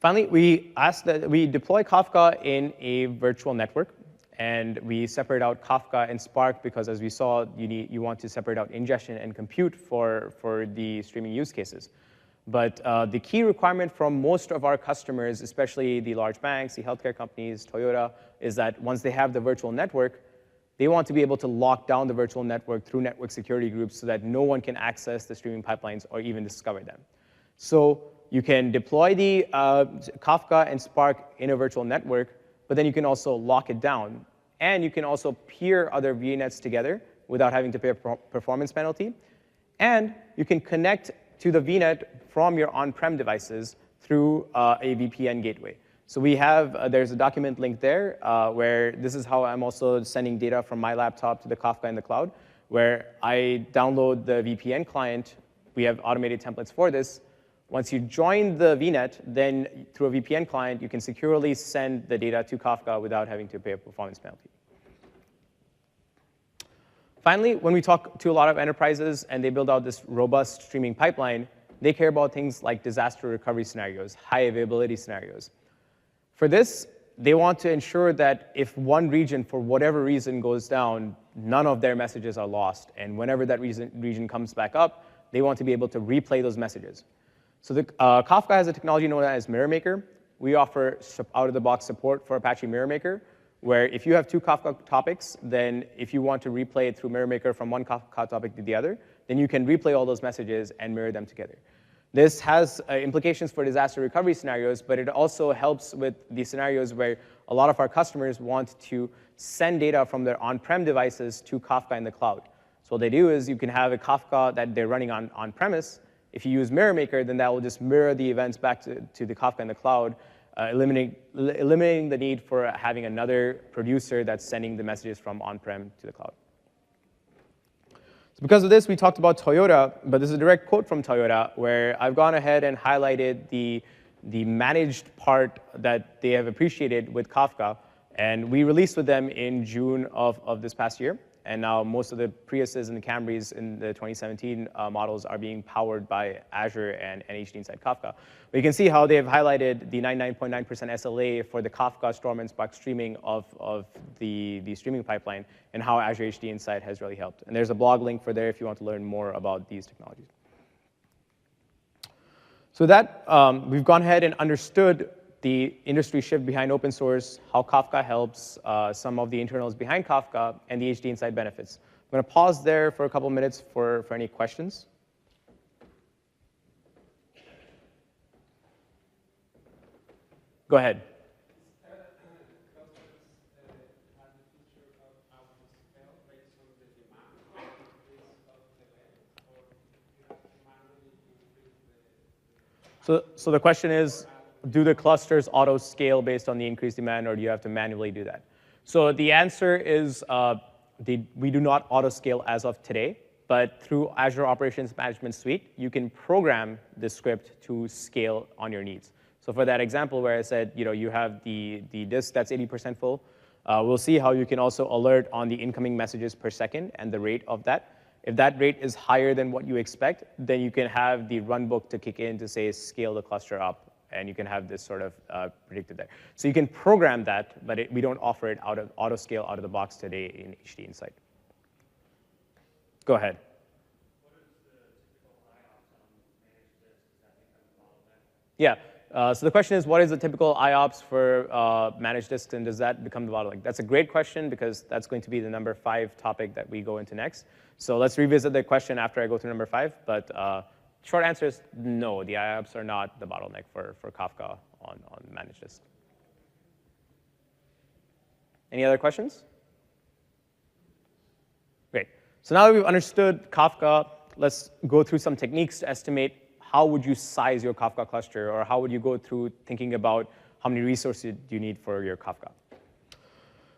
Finally, we asked that we deploy Kafka in a virtual network, and we separate out Kafka and Spark because, as we saw, you want to separate out ingestion and compute for the streaming use cases. But the key requirement from most of our customers, especially the large banks, the healthcare companies, Toyota, is that once they have the virtual network, they want to be able to lock down the virtual network through network security groups so that no one can access the streaming pipelines or even discover them. So you can deploy the Kafka and Spark in a virtual network, but then you can also lock it down. And you can also peer other VNets together without having to pay a performance penalty. And you can connect to the VNet from your on-prem devices through a VPN gateway. So we have, there's a document link there where this is how I'm also sending data from my laptop to the Kafka in the cloud, where I download the VPN client. We have automated templates for this. Once you join the VNet, then through a VPN client, you can securely send the data to Kafka without having to pay a performance penalty. Finally, when we talk to a lot of enterprises and they build out this robust streaming pipeline, they care about things like disaster recovery scenarios, high availability scenarios. For this, they want to ensure that if one region, for whatever reason, goes down, none of their messages are lost. And whenever that region comes back up, they want to be able to replay those messages. So Kafka has a technology known as Mirror Maker. We offer out-of-the-box support for Apache Mirror Maker, where if you have two Kafka topics, then if you want to replay it through Mirror Maker from one Kafka topic to the other, then you can replay all those messages and mirror them together. This has implications for disaster recovery scenarios, but it also helps with the scenarios where a lot of our customers want to send data from their on-prem devices to Kafka in the cloud. So what they do is you can have a Kafka that they're running on-premise. If you use Mirror Maker, then that will just mirror the events back to the Kafka in the cloud, eliminating the need for having another producer that's sending the messages from on-prem to the cloud. So because of this, we talked about Toyota, but this is a direct quote from Toyota, where I've gone ahead and highlighted the managed part that they have appreciated with Kafka. And we released with them in June of this past year. And now most of the Priuses and the Camrys in the 2017 models are being powered by Azure and HDInsight Kafka. But you can see how they have highlighted the 99.9% SLA for the Kafka, Storm, and Spark streaming of the streaming pipeline, and how Azure HDInsight has really helped. And there's a blog link for there if you want to learn more about these technologies. So that we've gone ahead and understood the industry shift behind open source, how Kafka helps, some of the internals behind Kafka, and the HDInsight benefits. I'm going to pause there for a couple minutes for any questions. Go ahead. So the question is, do the clusters auto scale based on the increased demand, or do you have to manually do that? So the answer is we do not auto scale as of today, but through Azure Operations Management Suite, you can program the script to scale on your needs. So for that example where I said, you have the disk that's 80% full, we'll see how you can also alert on the incoming messages per second and the rate of that. If that rate is higher than what you expect, then you can have the runbook to kick in to say scale the cluster up, and you can have this sort of predicted there. So you can program that, but we don't offer it out of auto scale out of the box today in HDInsight. Go ahead. Yeah. So the question is, what is the typical IOPS for managed disks, and does that become the bottleneck? That's a great question, because that's going to be the number 5 topic that we go into next. So let's revisit the question after I go through number 5. But short answer is no, the IOPS are not the bottleneck for Kafka on managed disk. Any other questions? Great. So now that we've understood Kafka, let's go through some techniques to estimate how would you size your Kafka cluster, or how would you go through thinking about how many resources do you need for your Kafka.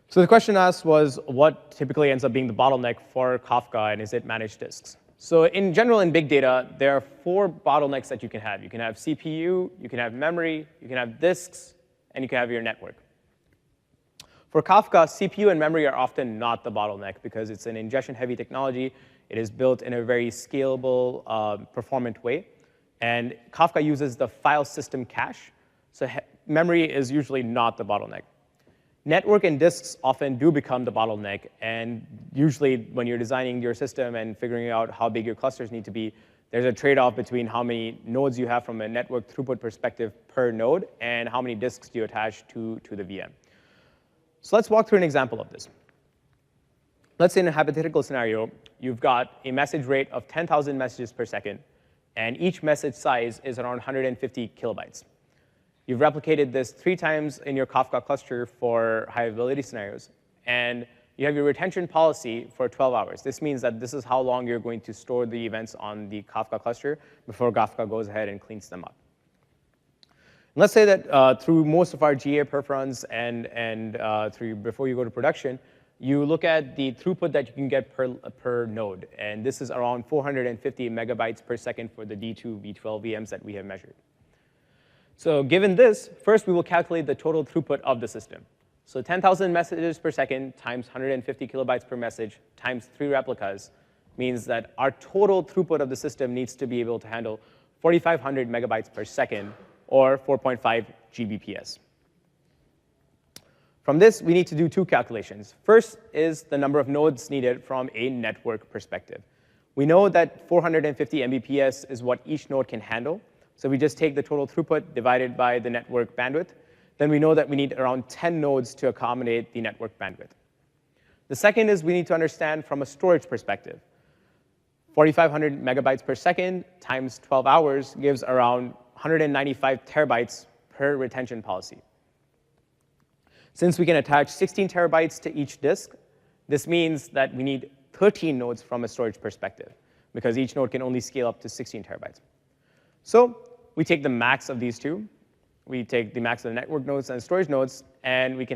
So the question asked was, what typically ends up being the bottleneck for Kafka, and is it managed disks? So in general, in big data, there are 4 bottlenecks that you can have. You can have CPU, you can have memory, you can have disks, and you can have your network. For Kafka, CPU and memory are often not the bottleneck, because it's an ingestion-heavy technology. It is built in a very scalable, performant way. And Kafka uses the file system cache, so memory is usually not the bottleneck. Network and disks often do become the bottleneck, and usually when you're designing your system and figuring out how big your clusters need to be, there's a trade-off between how many nodes you have from a network throughput perspective per node, and how many disks do you attach to the VM. So let's walk through an example of this. Let's say in a hypothetical scenario, you've got a message rate of 10,000 messages per second, and each message size is around 150 kilobytes. You've replicated this 3 times in your Kafka cluster for high availability scenarios, and you have your retention policy for 12 hours. This means that this is how long you're going to store the events on the Kafka cluster before Kafka goes ahead and cleans them up. And let's say that through most of our GA perf runs and before you go to production, you look at the throughput that you can get per node, and this is around 450 megabytes per second for the D2, V12 VMs that we have measured. So given this, first we will calculate the total throughput of the system. So 10,000 messages per second times 150 kilobytes per message times 3 replicas means that our total throughput of the system needs to be able to handle 4,500 megabytes per second, or 4.5 Gbps. From this, we need to do 2 calculations. First is the number of nodes needed from a network perspective. We know that 450 Mbps is what each node can handle. So we just take the total throughput divided by the network bandwidth. Then we know that we need around 10 nodes to accommodate the network bandwidth. The second is we need to understand from a storage perspective. 4,500 megabytes per second times 12 hours gives around 195 terabytes per retention policy. Since we can attach 16 terabytes to each disk, this means that we need 13 nodes from a storage perspective, because each node can only scale up to 16 terabytes. So we take the max of these 2. We take the max of the network nodes and storage nodes, and we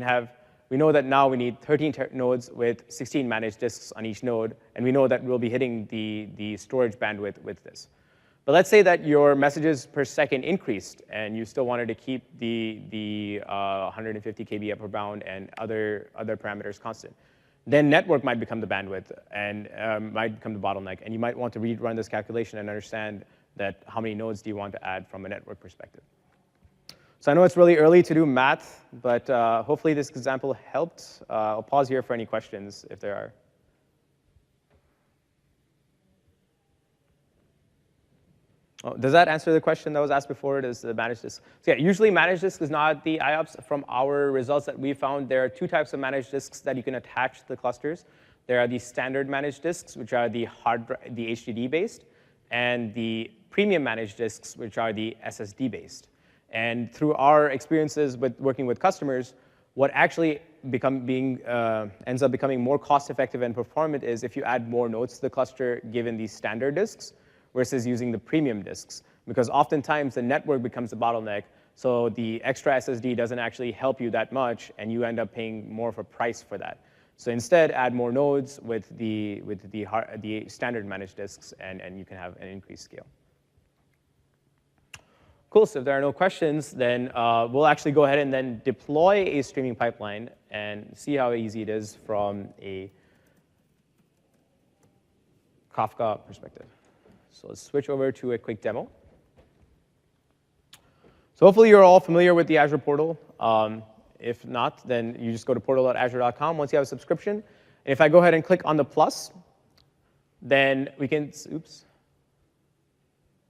know that now we need 13 nodes with 16 managed disks on each node, and we know that we'll be hitting the storage bandwidth with this. But let's say that your messages per second increased, and you still wanted to keep the 150 KB upper bound and other parameters constant. Then network might become the bandwidth, and might become the bottleneck, and you might want to rerun this calculation and understand that how many nodes do you want to add from a network perspective. So I know it's really early to do math, but hopefully this example helped. I'll pause here for any questions if there are. Oh, does that answer the question that was asked before? Does the managed disk? So yeah, usually managed disk is not the IOPS. From our results that we found, there are two types of managed disks that you can attach to the clusters. There are the standard managed disks, which are the HDD based, and the premium managed disks, which are the SSD based. And through our experiences with working with customers, what actually ends up becoming more cost effective and performant is if you add more nodes to the cluster given these standard disks versus using the premium disks. Because oftentimes the network becomes the bottleneck, so the extra SSD doesn't actually help you that much, and you end up paying more of a price for that. So instead, add more nodes with the standard managed disks, and you can have an increased scale. Cool, so if there are no questions, then we'll actually go ahead and then deploy a streaming pipeline and see how easy it is from a Kafka perspective. So let's switch over to a quick demo. So hopefully you're all familiar with the Azure portal. If not, then you just go to portal.azure.com once you have a subscription. And if I go ahead and click on the plus, then we can,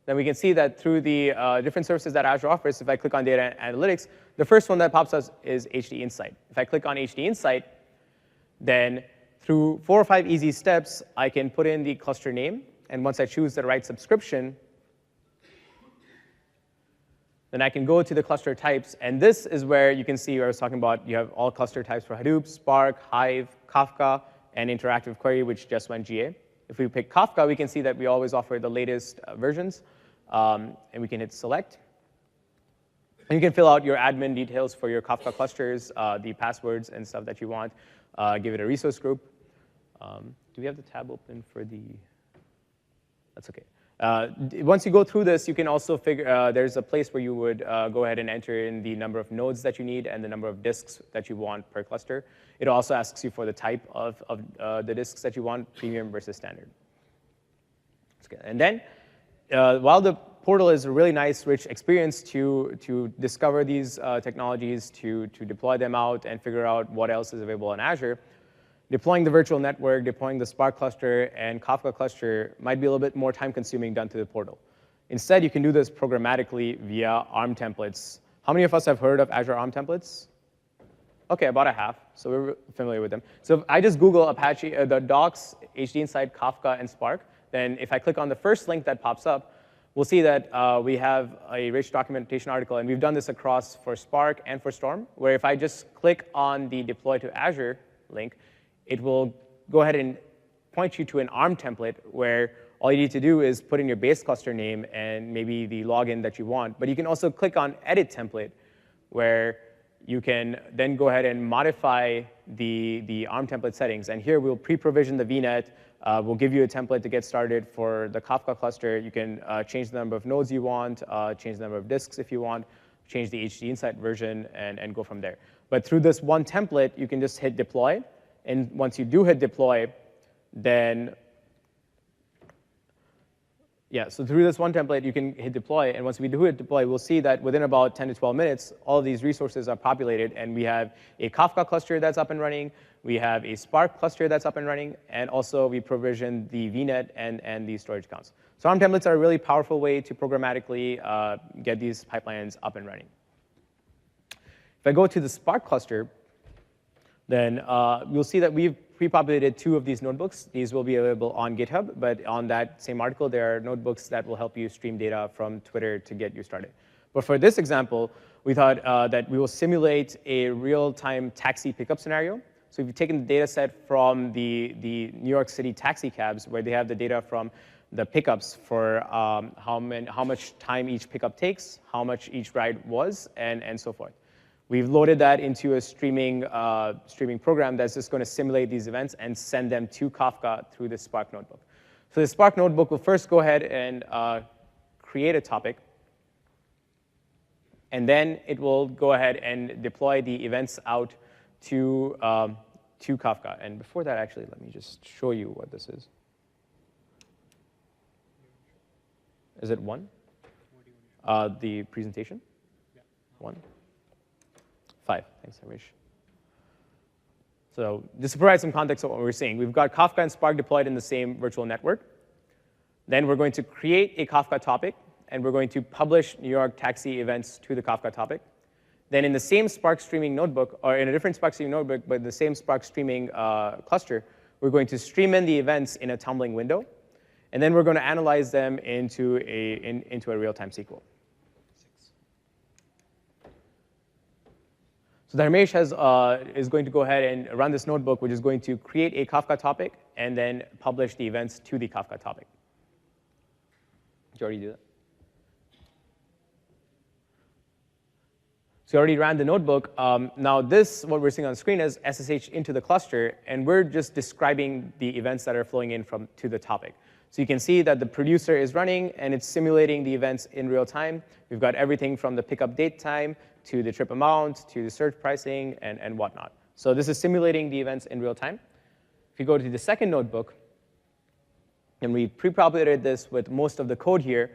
then we can see that through the different services that Azure offers, if I click on data analytics, the first one that pops up is HDInsight. If I click on HDInsight, then through 4 or 5 easy steps, I can put in the cluster name. And once I choose the right subscription, then I can go to the cluster types. And this is where you can see where I was talking about you have all cluster types for Hadoop, Spark, Hive, Kafka, and interactive query, which just went GA. If we pick Kafka, we can see that we always offer the latest versions. And we can hit select. And you can fill out your admin details for your Kafka clusters, the passwords and stuff that you want. Give it a resource group. Do we have the tab open for the? That's OK. Once you go through this, you can also figure there's a place where you would go ahead and enter in the number of nodes that you need and the number of disks that you want per cluster. It also asks you for the type of the disks that you want, premium versus standard. And then, while the portal is a really nice, rich experience to discover these technologies, to deploy them out and figure out what else is available on Azure, deploying the virtual network, deploying the Spark cluster, and Kafka cluster might be a little bit more time-consuming done through the portal. Instead, you can do this programmatically via ARM templates. How many of us have heard of Azure ARM templates? OK, about a half. So we're familiar with them. So if I just Google Apache, the docs, HDInsight, Kafka, and Spark, then if I click on the first link that pops up, we'll see that we have a rich documentation article. And we've done this across for Spark and for Storm, where if I just click on the deploy to Azure link, it will go ahead and point you to an ARM template where all you need to do is put in your base cluster name and maybe the login that you want. But you can also click on Edit Template, where you can then go ahead and modify the ARM template settings. And here we'll pre-provision the VNet. We'll give you a template to get started for the Kafka cluster. You can change the number of nodes you want, change the number of disks if you want, change the HDInsight version, and go from there. But through this one template, you can just hit deploy. And once you do hit deploy, then so through this one template, you can hit deploy. And once we do hit deploy, we'll see that within about 10 to 12 minutes, all of these resources are populated. And we have a Kafka cluster that's up and running. We have a Spark cluster that's up and running. And also, we provision the VNet and the storage accounts. So ARM templates are a really powerful way to programmatically get these pipelines up and running. If I go to the Spark cluster, then you'll see that we've pre-populated 2 of these notebooks. These will be available on GitHub, but on that same article, there are notebooks that will help you stream data from Twitter to get you started. But for this example, we thought that we will simulate a real-time taxi pickup scenario. So if you've taken the data set from the New York City taxi cabs, where they have the data from the pickups for how much time each pickup takes, how much each ride was, and so forth. We've loaded that into a streaming program that's just going to simulate these events and send them to Kafka through the Spark notebook. So the Spark notebook will first go ahead and create a topic. And then it will go ahead and deploy the events out to Kafka. And before that, actually, let me just show you what this is. Is it 1? The presentation? Yeah. 1. 5. Thanks, Harish. So just to provide some context of what we're seeing, we've got Kafka and Spark deployed in the same virtual network. Then we're going to create a Kafka topic. and we're going to publish New York taxi events to the Kafka topic. Then in the same Spark streaming notebook, or in a different Spark streaming notebook, but the same Spark streaming cluster, we're going to stream in the events in a tumbling window. And then we're going to analyze them into a real-time SQL. So Dharmesh is going to go ahead and run this notebook, which is going to create a Kafka topic and then publish the events to the Kafka topic. Did you already do that? So you already ran the notebook. Now this, what we're seeing on the screen, is SSH into the cluster, and we're just describing the events that are flowing in to the topic. So you can see that the producer is running, and it's simulating the events in real time. We've got everything from the pickup date time to the trip amount to the search pricing and whatnot. So this is simulating the events in real time. If you go to the second notebook, and we pre-populated this with most of the code here,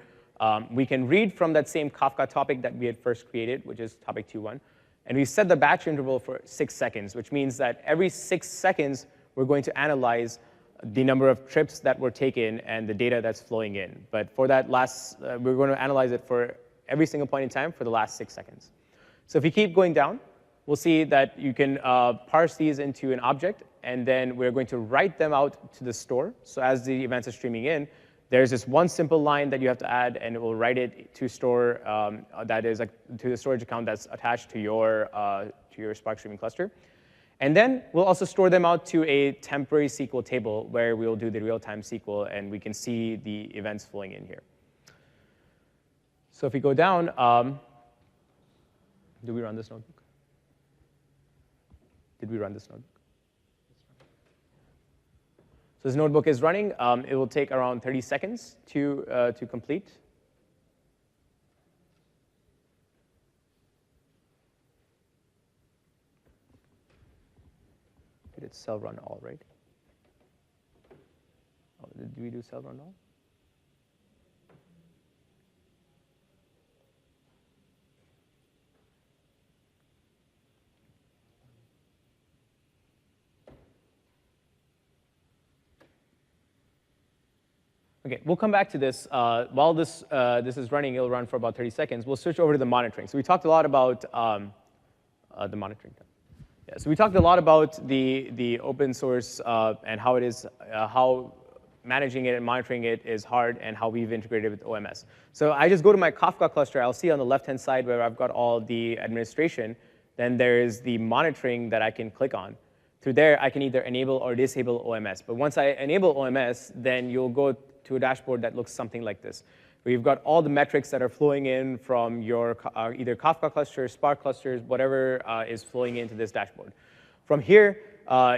we can read from that same Kafka topic that we had first created, which is topic 2.1. And we set the batch interval for 6 seconds, which means that every 6 seconds, we're going to analyze the number of trips that were taken and the data that's flowing in. But for that last, we're going to analyze it for every single point in time for the last 6 seconds. So if you keep going down, we'll see that you can parse these into an object, and then we're going to write them out to the store. So as the events are streaming in, there's this one simple line that you have to add, and it will write it to store that is to the storage account that's attached to your Spark streaming cluster. And then we'll also store them out to a temporary SQL table where we'll do the real-time SQL, and we can see the events flowing in here. So if we go down, do we run this notebook? Did we run this notebook? So this notebook is running. It will take around 30 seconds to complete. We did cell run all, right? Oh, did we do cell run all? OK, we'll come back to this. While this is running, it'll run for about 30 seconds. We'll switch over to the monitoring. So we talked a lot about the monitoring. Yeah, so we talked a lot about the open source and how it is, how managing it and monitoring it is hard, and how we've integrated with OMS. So I just go to my Kafka cluster. I'll see on the left-hand side where I've got all the administration. Then there is the monitoring that I can click on. Through there, I can either enable or disable OMS. But once I enable OMS, then you'll go to a dashboard that looks something like this, where you've got all the metrics that are flowing in from your either Kafka clusters, Spark clusters, whatever is flowing into this dashboard. From here,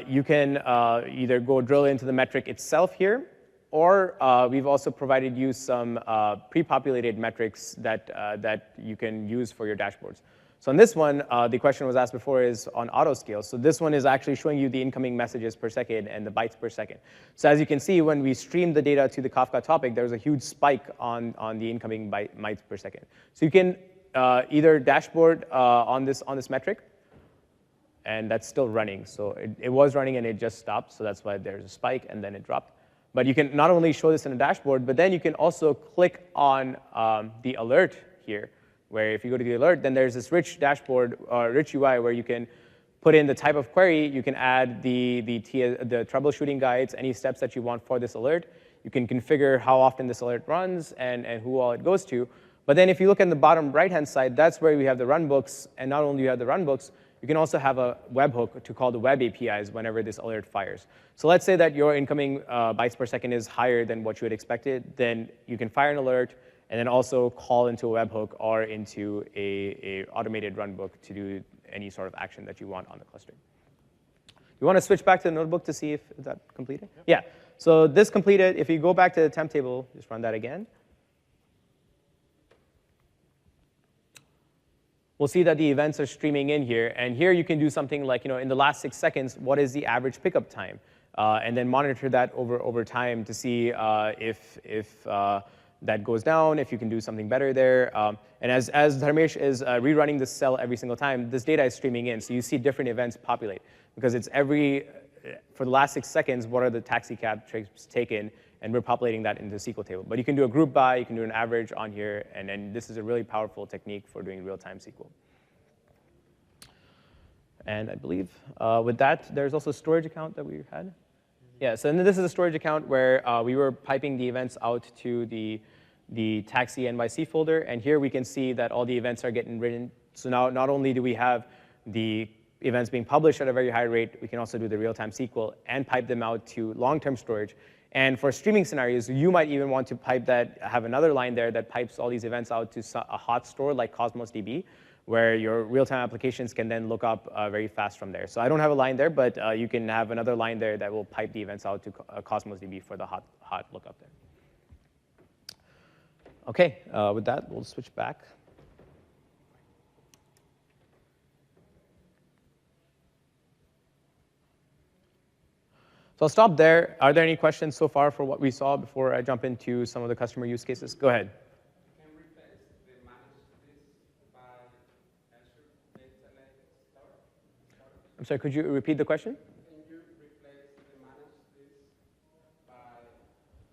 you can either go drill into the metric itself here, or we've also provided you some pre-populated metrics that you can use for your dashboards. So on this one, the question was asked before is on auto scale. So this one is actually showing you the incoming messages per second and the bytes per second. So as you can see, when we stream the data to the Kafka topic, there's a huge spike on the incoming bytes per second. So you can either dashboard on this metric, and that's still running. So it was running and it just stopped. So that's why there's a spike and then it dropped. But you can not only show this in a dashboard, but then you can also click on the alert here, where if you go to the alert, then there's this rich dashboard, rich UI, where you can put in the type of query. You can add the troubleshooting guides, any steps that you want for this alert. You can configure how often this alert runs and who all it goes to. But then if you look at the bottom right-hand side, that's where we have the runbooks. And not only do you have the runbooks, you can also have a webhook to call the web APIs whenever this alert fires. So let's say that your incoming bytes per second is higher than what you had expected. Then you can fire an alert, and then also call into a webhook or into a automated runbook to do any sort of action that you want on the cluster. You want to switch back to the notebook to see if that completed? Yep. Yeah. So this completed. If you go back to the temp table, just run that again. We'll see that the events are streaming in here. And here you can do something like, in the last 6 seconds, what is the average pickup time? And then monitor that over time to see if that goes down, if you can do something better there. And as Dharmesh is rerunning this cell every single time, this data is streaming in. So you see different events populate, because it's every for the last 6 seconds, what are the taxi cab trips taken, and we're populating that into the SQL table. But you can do a group by, you can do an average on here, and then this is a really powerful technique for doing real-time SQL. And I believe with that, there's also a storage account that we had. Yeah, so this is a storage account where we were piping the events out to the taxi NYC folder, and here we can see that all the events are getting written. So now not only do we have the events being published at a very high rate, we can also do the real-time SQL and pipe them out to long-term storage. And for streaming scenarios, you might even want to pipe that, have another line there that pipes all these events out to a hot store like Cosmos DB, where your real-time applications can then look up very fast from there. So I don't have a line there, but you can have another line there that will pipe the events out to Cosmos DB for the hot lookup there. OK, with that, we'll switch back. So I'll stop there. Are there any questions so far for what we saw before I jump into some of the customer use cases? Go ahead. Can we replace the managed this by Azure Data Lake Store? I'm sorry, could you repeat the question? Can you replace the managed this by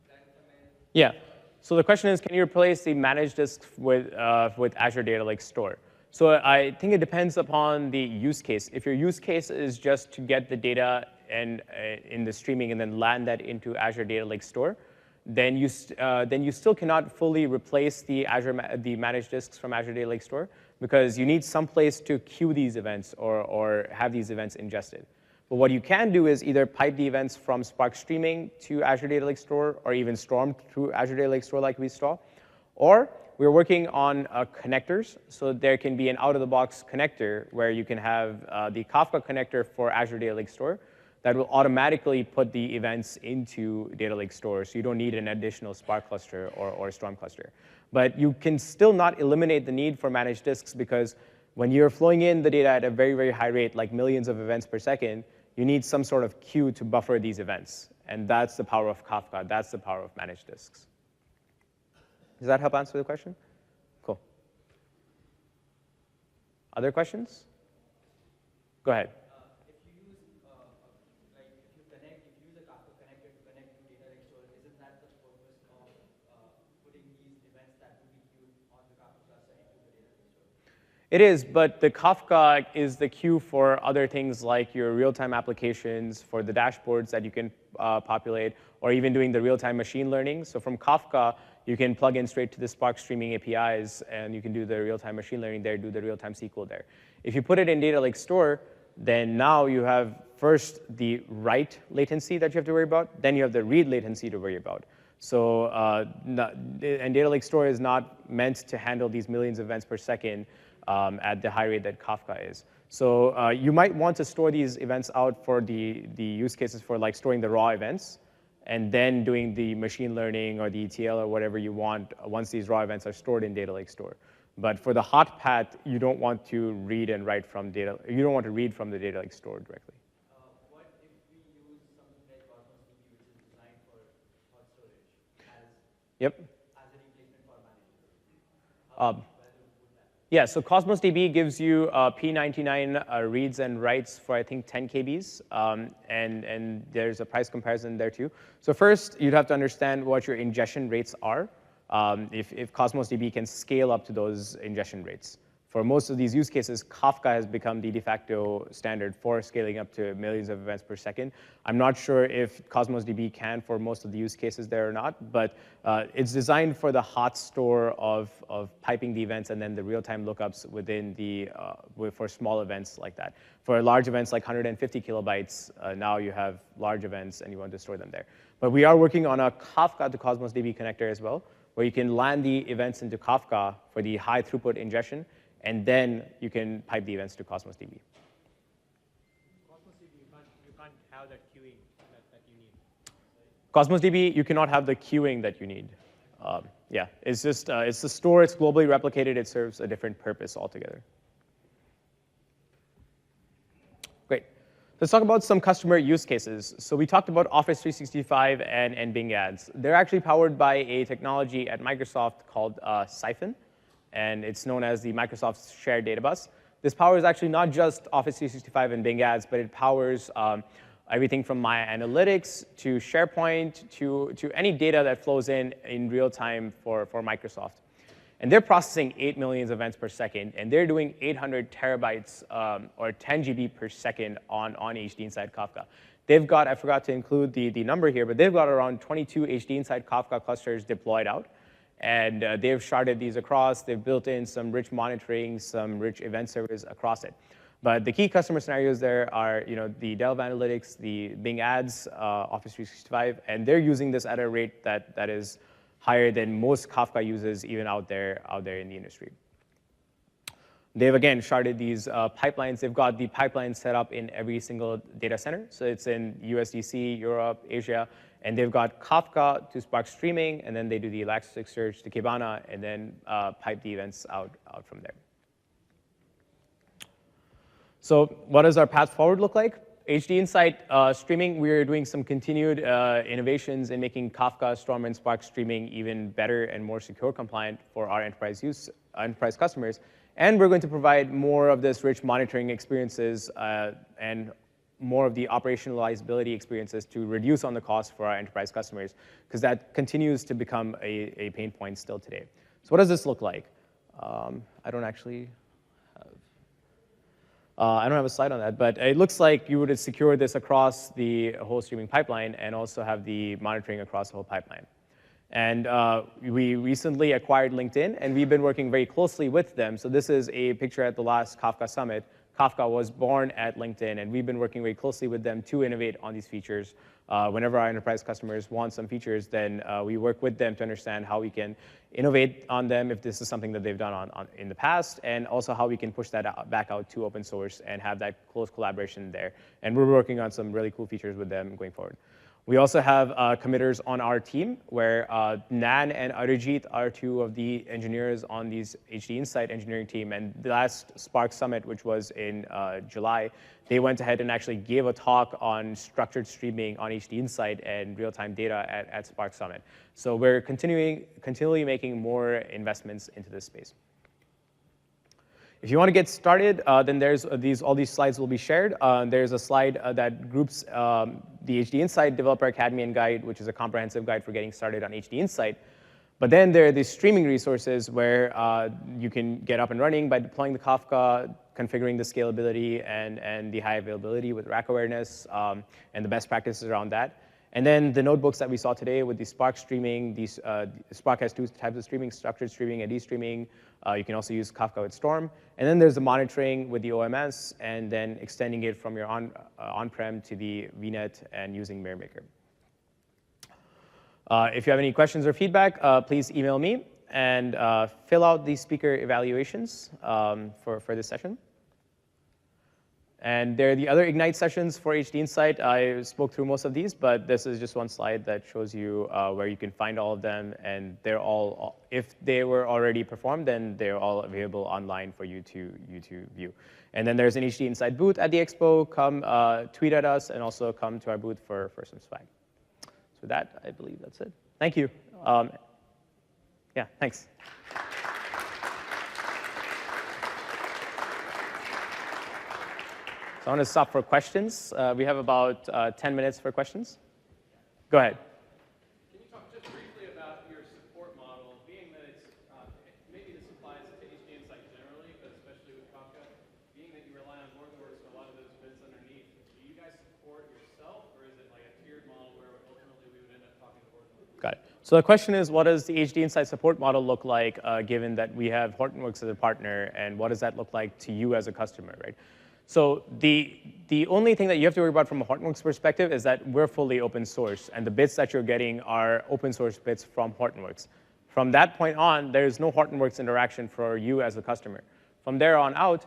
Data Lake? Yeah. So the question is, can you replace the managed disk with Azure Data Lake Store? So I think it depends upon the use case. If your use case is just to get the data and in the streaming and then land that into Azure Data Lake Store, then you still cannot fully replace the managed disks from Azure Data Lake Store because you need some place to queue these events or have these events ingested. But what you can do is either pipe the events from Spark Streaming to Azure Data Lake Store or even storm through Azure Data Lake Store like we saw. Or we're working on connectors. So there can be an out-of-the-box connector where you can have the Kafka connector for Azure Data Lake Store that will automatically put the events into Data Lake Store. So you don't need an additional Spark cluster or Storm cluster. But you can still not eliminate the need for managed disks because when you're flowing in the data at a very, very high rate, like millions of events per second, you need some sort of queue to buffer these events. And that's the power of Kafka. That's the power of managed disks. Does that help answer the question? Cool. Other questions? Go ahead. If you use a Kafka connector to connect to Data Lake Store, isn't that the purpose of putting these events that will be queued on the Kafka cluster into the Data Lake Store? It is, but the Kafka is the queue for other things like your real-time applications, for the dashboards that you can populate, or even doing the real-time machine learning. So from Kafka, you can plug in straight to the Spark Streaming APIs, and you can do the real-time machine learning there, do the real-time SQL there. If you put it in Data Lake Store, then now you have first the write latency that you have to worry about, then you have the read latency to worry about. So and Data Lake Store is not meant to handle these millions of events per second at the high rate that Kafka is. So you might want to store these events out for the use cases for like storing the raw events and then doing the machine learning or the ETL or whatever you want once these raw events are stored in Data Lake Store. But for the hot path, you don't want to read and write from data. You don't want to read from the Data Lake Store directly. What if we use something like Cosmos DB, which is designed for hot storage, Yep. as a replacement for managed? Yeah, so Cosmos DB gives you P99 reads and writes for, I think, 10 KBs, and there's a price comparison there, too. So first, you'd have to understand what your ingestion rates are, if Cosmos DB can scale up to those ingestion rates. For most of these use cases, Kafka has become the de facto standard for scaling up to millions of events per second. I'm not sure if Cosmos DB can for most of the use cases there or not, but it's designed for the hot store of piping the events and then the real-time lookups within for small events like that. For large events like 150 kilobytes, now you have large events and you want to store them there. But we are working on a Kafka to Cosmos DB connector as well, where you can land the events into Kafka for the high throughput ingestion, and then you can pipe the events to Cosmos DB. Cosmos DB, you can't have that queuing that you need. Cosmos DB, you cannot have the queuing that you need. Yeah, it's just it's the store. It's globally replicated. It serves a different purpose altogether. Great. Let's talk about some customer use cases. So we talked about Office 365 and Bing Ads. They're actually powered by a technology at Microsoft called Siphon, and it's known as the Microsoft Shared Data Bus. This powers actually not just Office 365 and Bing Ads, but it powers everything from my analytics to SharePoint to any data that flows in real time for Microsoft. And they're processing 8 million events per second, and they're doing 800 terabytes or 10 GB per second on HDInsight Kafka. They've got, I forgot to include the number here, but they've got around 22 HDInsight Kafka clusters deployed out. And they've sharded these across. They've built in some rich monitoring, some rich event servers across it. But the key customer scenarios there are the Delve Analytics, the Bing Ads, Office 365, and they're using this at a rate that is higher than most Kafka users even out there in the industry. They've, again, sharded these pipelines. They've got the pipeline set up in every single data center. So it's in USDC, Europe, Asia. And they've got Kafka to Spark streaming, and then they do the Elasticsearch to Kibana, and then pipe the events out from there. So what does our path forward look like? HDInsight streaming, we're doing some continued innovations in making Kafka, Storm, and Spark streaming even better and more secure compliant for our enterprise customers. And we're going to provide more of this rich monitoring experiences and more of the operationalizability experiences to reduce on the cost for our enterprise customers, because that continues to become a pain point still today. So what does this look like? I don't actually have a slide on that, but it looks like you would secure this across the whole streaming pipeline and also have the monitoring across the whole pipeline. And we recently acquired LinkedIn, and we've been working very closely with them. So this is a picture at the last Kafka Summit. Kafka was born at LinkedIn, and we've been working very closely with them to innovate on these features. Whenever our enterprise customers want some features, then we work with them to understand how we can innovate on them if this is something that they've done in the past, and also how we can push that back out to open source and have that close collaboration there. And we're working on some really cool features with them going forward. We also have committers on our team, where Nan and Arijit are two of the engineers on these HDInsight engineering team. And the last Spark Summit, which was in July, they went ahead and actually gave a talk on structured streaming on HDInsight and real-time data at Spark Summit. So we're continually making more investments into this space. If you want to get started, then there's all these slides will be shared. There's a slide that groups the HDInsight Developer Academy and Guide, which is a comprehensive guide for getting started on HDInsight. But then there are these streaming resources where you can get up and running by deploying the Kafka, configuring the scalability and the high availability with rack awareness, and the best practices around that. And then the notebooks that we saw today with the Spark streaming, Spark has two types of streaming, structured streaming and de-streaming. You can also use Kafka with Storm. And then there's the monitoring with the OMS, and then extending it from your on-prem to the VNet and using MirrorMaker. If you have any questions or feedback, please email me and fill out the speaker evaluations for this session. And there are the other Ignite sessions for HDInsight. I spoke through most of these, but this is just one slide that shows you where you can find all of them. And they're all, if they were already performed, then they're all available online for you to view. And then there's an HDInsight booth at the expo. Come tweet at us, and also come to our booth for some swag. So with that, I believe that's it. Thank you. Yeah, thanks. So I want to stop for questions. We have about 10 minutes for questions. Go ahead. Can you talk just briefly about your support model, being that it's, maybe this applies to HDInsight generally, but especially with Kafka, being that you rely on Hortonworks for a lot of those bits underneath, do you guys support yourself, or is it like a tiered model where ultimately we would end up talking to Hortonworks? Got it. So the question is, what does the HDInsight support model look like, given that we have Hortonworks as a partner, and what does that look like to you as a customer, right? So the only thing that you have to worry about from a Hortonworks perspective is that we're fully open source, and the bits that you're getting are open source bits from Hortonworks. From that point on, there's no Hortonworks interaction for you as a customer. From there on out,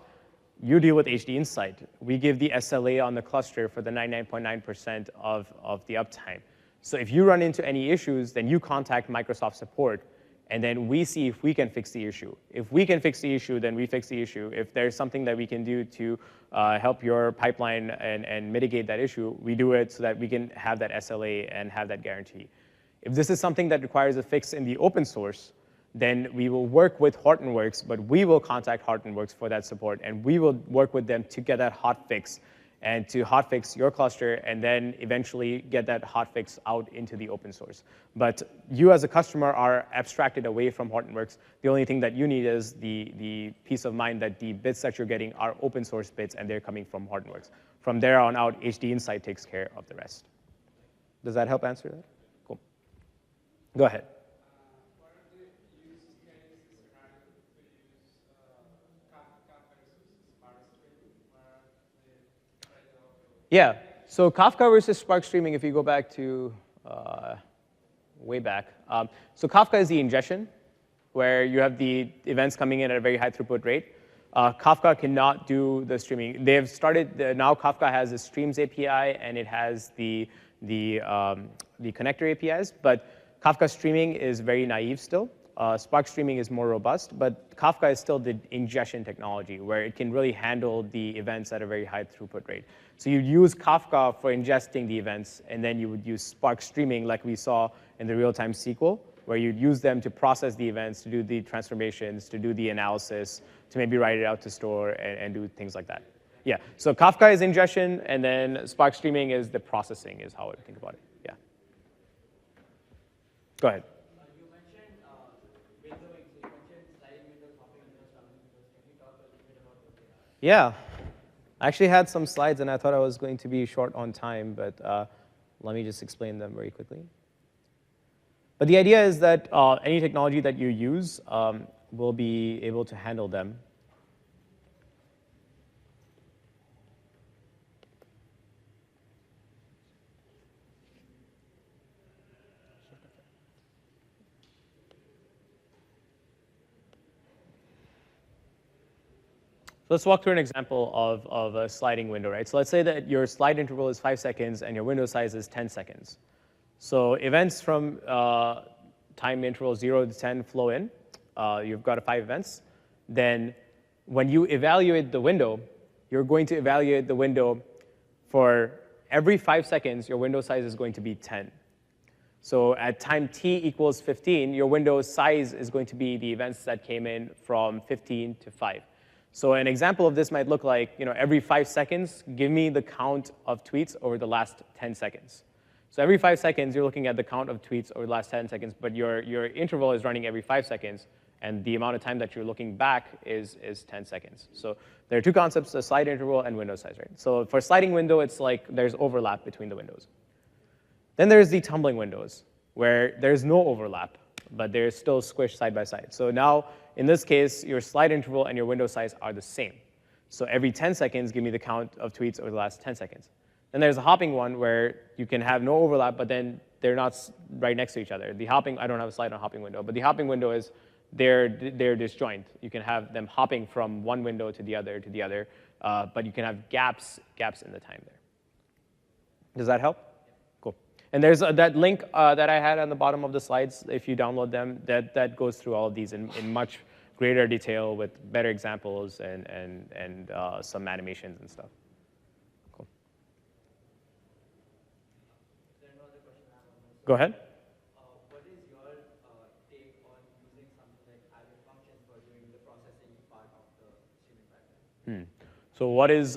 you deal with HDInsight. We give the SLA on the cluster for the 99.9% of the uptime. So if you run into any issues, then you contact Microsoft support, and then we see if we can fix the issue. If we can fix the issue, then we fix the issue. If there's something that we can do to help your pipeline and mitigate that issue, we do it so that we can have that SLA and have that guarantee. If this is something that requires a fix in the open source, then we will work with Hortonworks, but we will contact Hortonworks for that support, and we will work with them to get that hot fix. and to hotfix your cluster, and then eventually get that hotfix out into the open source. But you as a customer are abstracted away from Hortonworks. The only thing that you need is the peace of mind that the bits that you're getting are open source bits and they're coming from Hortonworks. From there on out, HDInsight takes care of the rest. Does that help answer that? Cool. Go ahead. What are the use cases regarding to use Kafka versus Spark Streaming? What are the trade-offs? Yeah, so Kafka versus Spark Streaming, if you go back to way back. So Kafka is the ingestion, where you have the events coming in at a very high throughput rate. Kafka cannot do the streaming. They've started, now Kafka has a Streams API, and it has the connector APIs, but Kafka streaming is very naive still. Spark streaming is more robust, but Kafka is still the ingestion technology where it can really handle the events at a very high throughput rate. So you use Kafka for ingesting the events, and then you would use Spark streaming like we saw in the real-time SQL, where you'd use them to process the events, to do the transformations, to do the analysis, to maybe write it out to store and do things like that. Yeah, so Kafka is ingestion, and then Spark streaming is the processing, is how I would think about it. Yeah. Go ahead. You mentioned windowing, so you mentioned sliding windows, hopping windows, tumbling windows. Can you talk a little bit about what they are? Yeah. I actually had some slides, and I thought I was going to be short on time, but let me just explain them very quickly. But the idea is that any technology that you use will be able to handle them. So let's walk through an example of a sliding window, right? So let's say that your slide interval is 5 seconds and your window size is 10 seconds. So events from time interval 0 to 10 flow in. You've got 5 events. Then when you evaluate the window, you're going to evaluate the window for every 5 seconds, your window size is going to be 10. So at time t equals 15, your window size is going to be the events that came in from 15 to 5. So an example of this might look like, every 5 seconds, give me the count of tweets over the last 10 seconds. So every 5 seconds, you're looking at the count of tweets over the last 10 seconds, but your interval is running every 5 seconds, and the amount of time that you're looking back is 10 seconds. So there are two concepts, the slide interval and window size, right? So for sliding window, it's like there's overlap between the windows. Then there's the tumbling windows, where there's no overlap, but they're still squished side by side. So now, in this case, your slide interval and your window size are the same. So every 10 seconds, give me the count of tweets over the last 10 seconds. Then there's a hopping one where you can have no overlap, but then they're not right next to each other. The hopping, I don't have a slide on hopping window, but the hopping window is they're disjoint. You can have them hopping from one window to the other, but you can have gaps in the time there. Does that help? Cool. And there's that link that I had on the bottom of the slides. If you download them, that goes through all of these in much greater detail with better examples and some animations and stuff. Cool. Go ahead. What is your take on using something like Azure Functions for doing the processing part of the streaming pipeline? So what is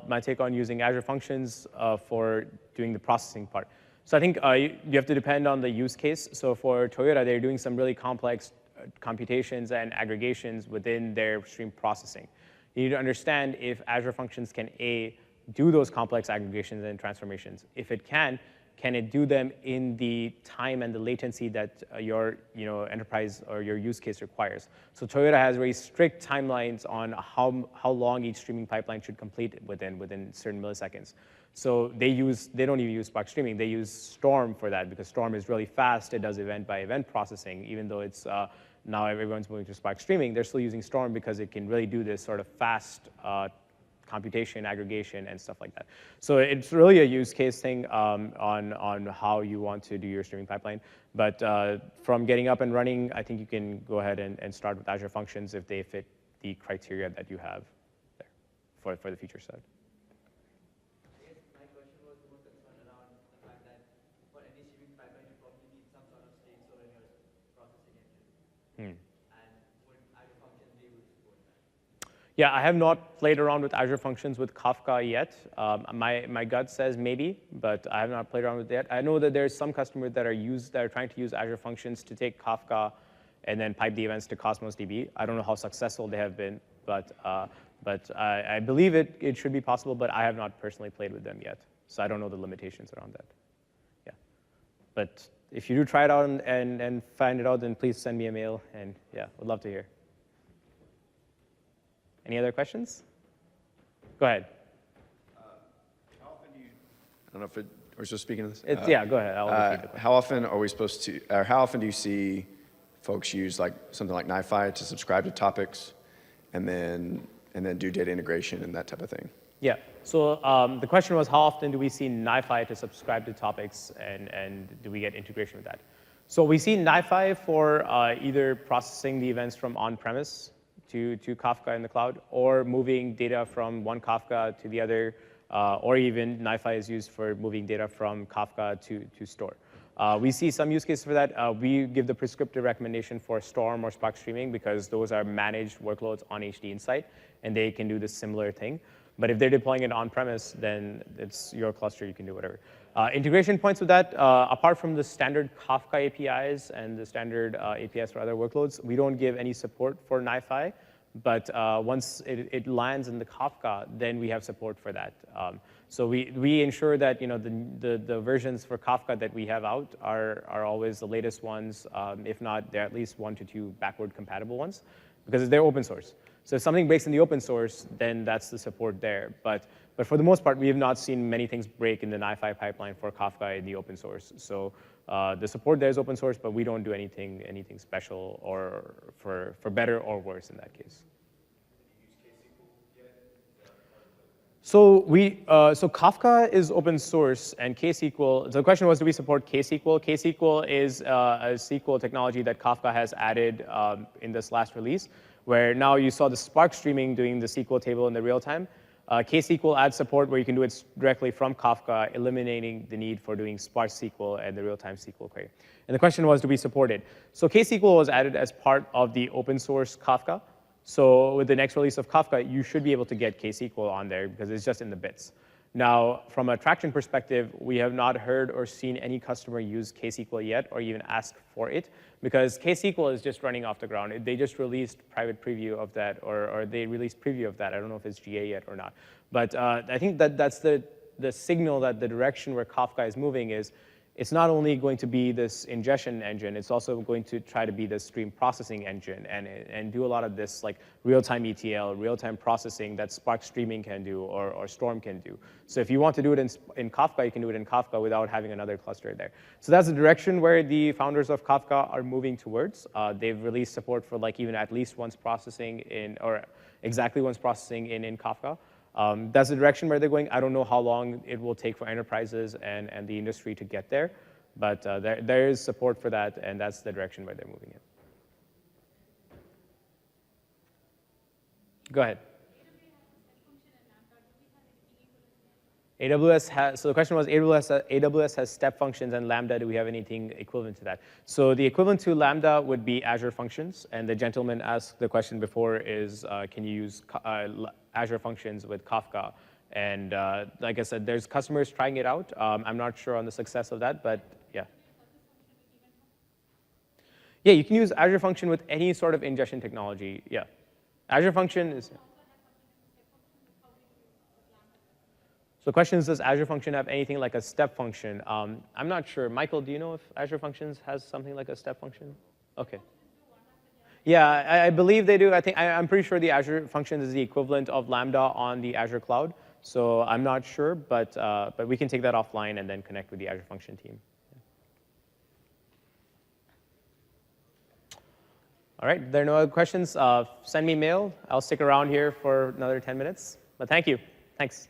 my take on using Azure Functions for doing the processing part? So I think you have to depend on the use case. So for Toyota, they're doing some really complex computations and aggregations within their stream processing. You need to understand if Azure Functions can, A, do those complex aggregations and transformations. If it can it do them in the time and the latency that your enterprise or your use case requires? So Toyota has very strict timelines on how long each streaming pipeline should complete within certain milliseconds. So they don't even use Spark streaming. They use Storm for that because Storm is really fast. It does event by event processing. Even though it's now everyone's moving to Spark streaming, they're still using Storm because it can really do this sort of fast computation, aggregation, and stuff like that. So it's really a use case thing on how you want to do your streaming pipeline. But from getting up and running, I think you can go ahead and start with Azure Functions if they fit the criteria that you have there for the feature set. I guess my question was more concerned around the fact that for any streaming pipeline, you probably need some sort of state store in your processing engine. And would Azure Functions be able to support that? Yeah, I have not played around with Azure Functions with Kafka yet. My gut says maybe, but I have not played around with it yet. I know that there's some customers that are trying to use Azure Functions to take Kafka and then pipe the events to Cosmos DB. I don't know how successful they have been, but I believe it should be possible, but I have not personally played with them yet. So I don't know the limitations around that. Yeah. But if you do try it out and find it out, then please send me a mail, and yeah, would love to hear. Any other questions? Go ahead. How often do you, I don't know if we're still speaking of this? Yeah, go ahead. I'll repeat the question. How often are we supposed to, or how often do you see folks use like something like NiFi to subscribe to topics and then do data integration and that type of thing? Yeah, so the question was how often do we see NiFi to subscribe to topics and do we get integration with that? So we see NiFi for either processing the events from on-premise to Kafka in the cloud, or moving data from one Kafka to the other, or even NiFi is used for moving data from Kafka to store. We see some use cases for that. We give the prescriptive recommendation for Storm or Spark streaming because those are managed workloads on HDInsight, and they can do the similar thing. But if they're deploying it on-premise, then it's your cluster, you can do whatever. Integration points with that, apart from the standard Kafka APIs and the standard APIs for other workloads, we don't give any support for NiFi. But once it lands in the Kafka, then we have support for that. So we ensure that the versions for Kafka that we have out are always the latest ones. If not, they're at least 1 to 2 backward compatible ones, because they're open source. So if something breaks in the open source, then that's the support there. But for the most part, we have not seen many things break in the NiFi pipeline for Kafka in the open source. So the support there is open source, but we don't do anything special or for better or worse in that case. So so Kafka is open source, and KSQL. So the question was, do we support KSQL? KSQL is a SQL technology that Kafka has added in this last release, where now you saw the Spark streaming doing the SQL table in the real time. KSQL adds support where you can do it directly from Kafka, eliminating the need for doing Spark SQL and the real-time SQL query. And the question was, do we support it? So KSQL was added as part of the open source Kafka. So with the next release of Kafka, you should be able to get KSQL on there because it's just in the bits. Now, from a traction perspective, we have not heard or seen any customer use KSQL yet or even ask for it, because KSQL is just running off the ground. They just released private preview of that, or they released preview of that. I don't know if it's GA yet or not. But I think that's the signal that the direction where Kafka is moving is, it's not only going to be this ingestion engine, it's also going to try to be the stream processing engine and do a lot of this like real-time ETL, real-time processing that Spark streaming can do or Storm can do. So if you want to do it in Kafka, you can do it in Kafka without having another cluster there. So that's the direction where the founders of Kafka are moving towards. They've released support for like even at least once processing or exactly once processing in Kafka. That's the direction where they're going. I don't know how long it will take for enterprises and the industry to get there, but there is support for that, and that's the direction where they're moving in. Go ahead. AWS has, so the question was, AWS has step functions and Lambda. Do we have anything equivalent to that? So the equivalent to Lambda would be Azure Functions. And the gentleman asked the question before is, can you use Azure Functions with Kafka? And like I said, there's customers trying it out. I'm not sure on the success of that, but yeah. Yeah, you can use Azure Function with any sort of ingestion technology. Yeah. Azure Function is. So the question is, does Azure Function have anything like a step function? I'm not sure. Michael, do you know if Azure Functions has something like a step function? OK. Yeah, I believe they do. I'm pretty sure the Azure Functions is the equivalent of Lambda on the Azure cloud. So I'm not sure, but we can take that offline and then connect with the Azure Function team. All right, if there are no other questions, send me mail. I'll stick around here for another 10 minutes. But thank you. Thanks.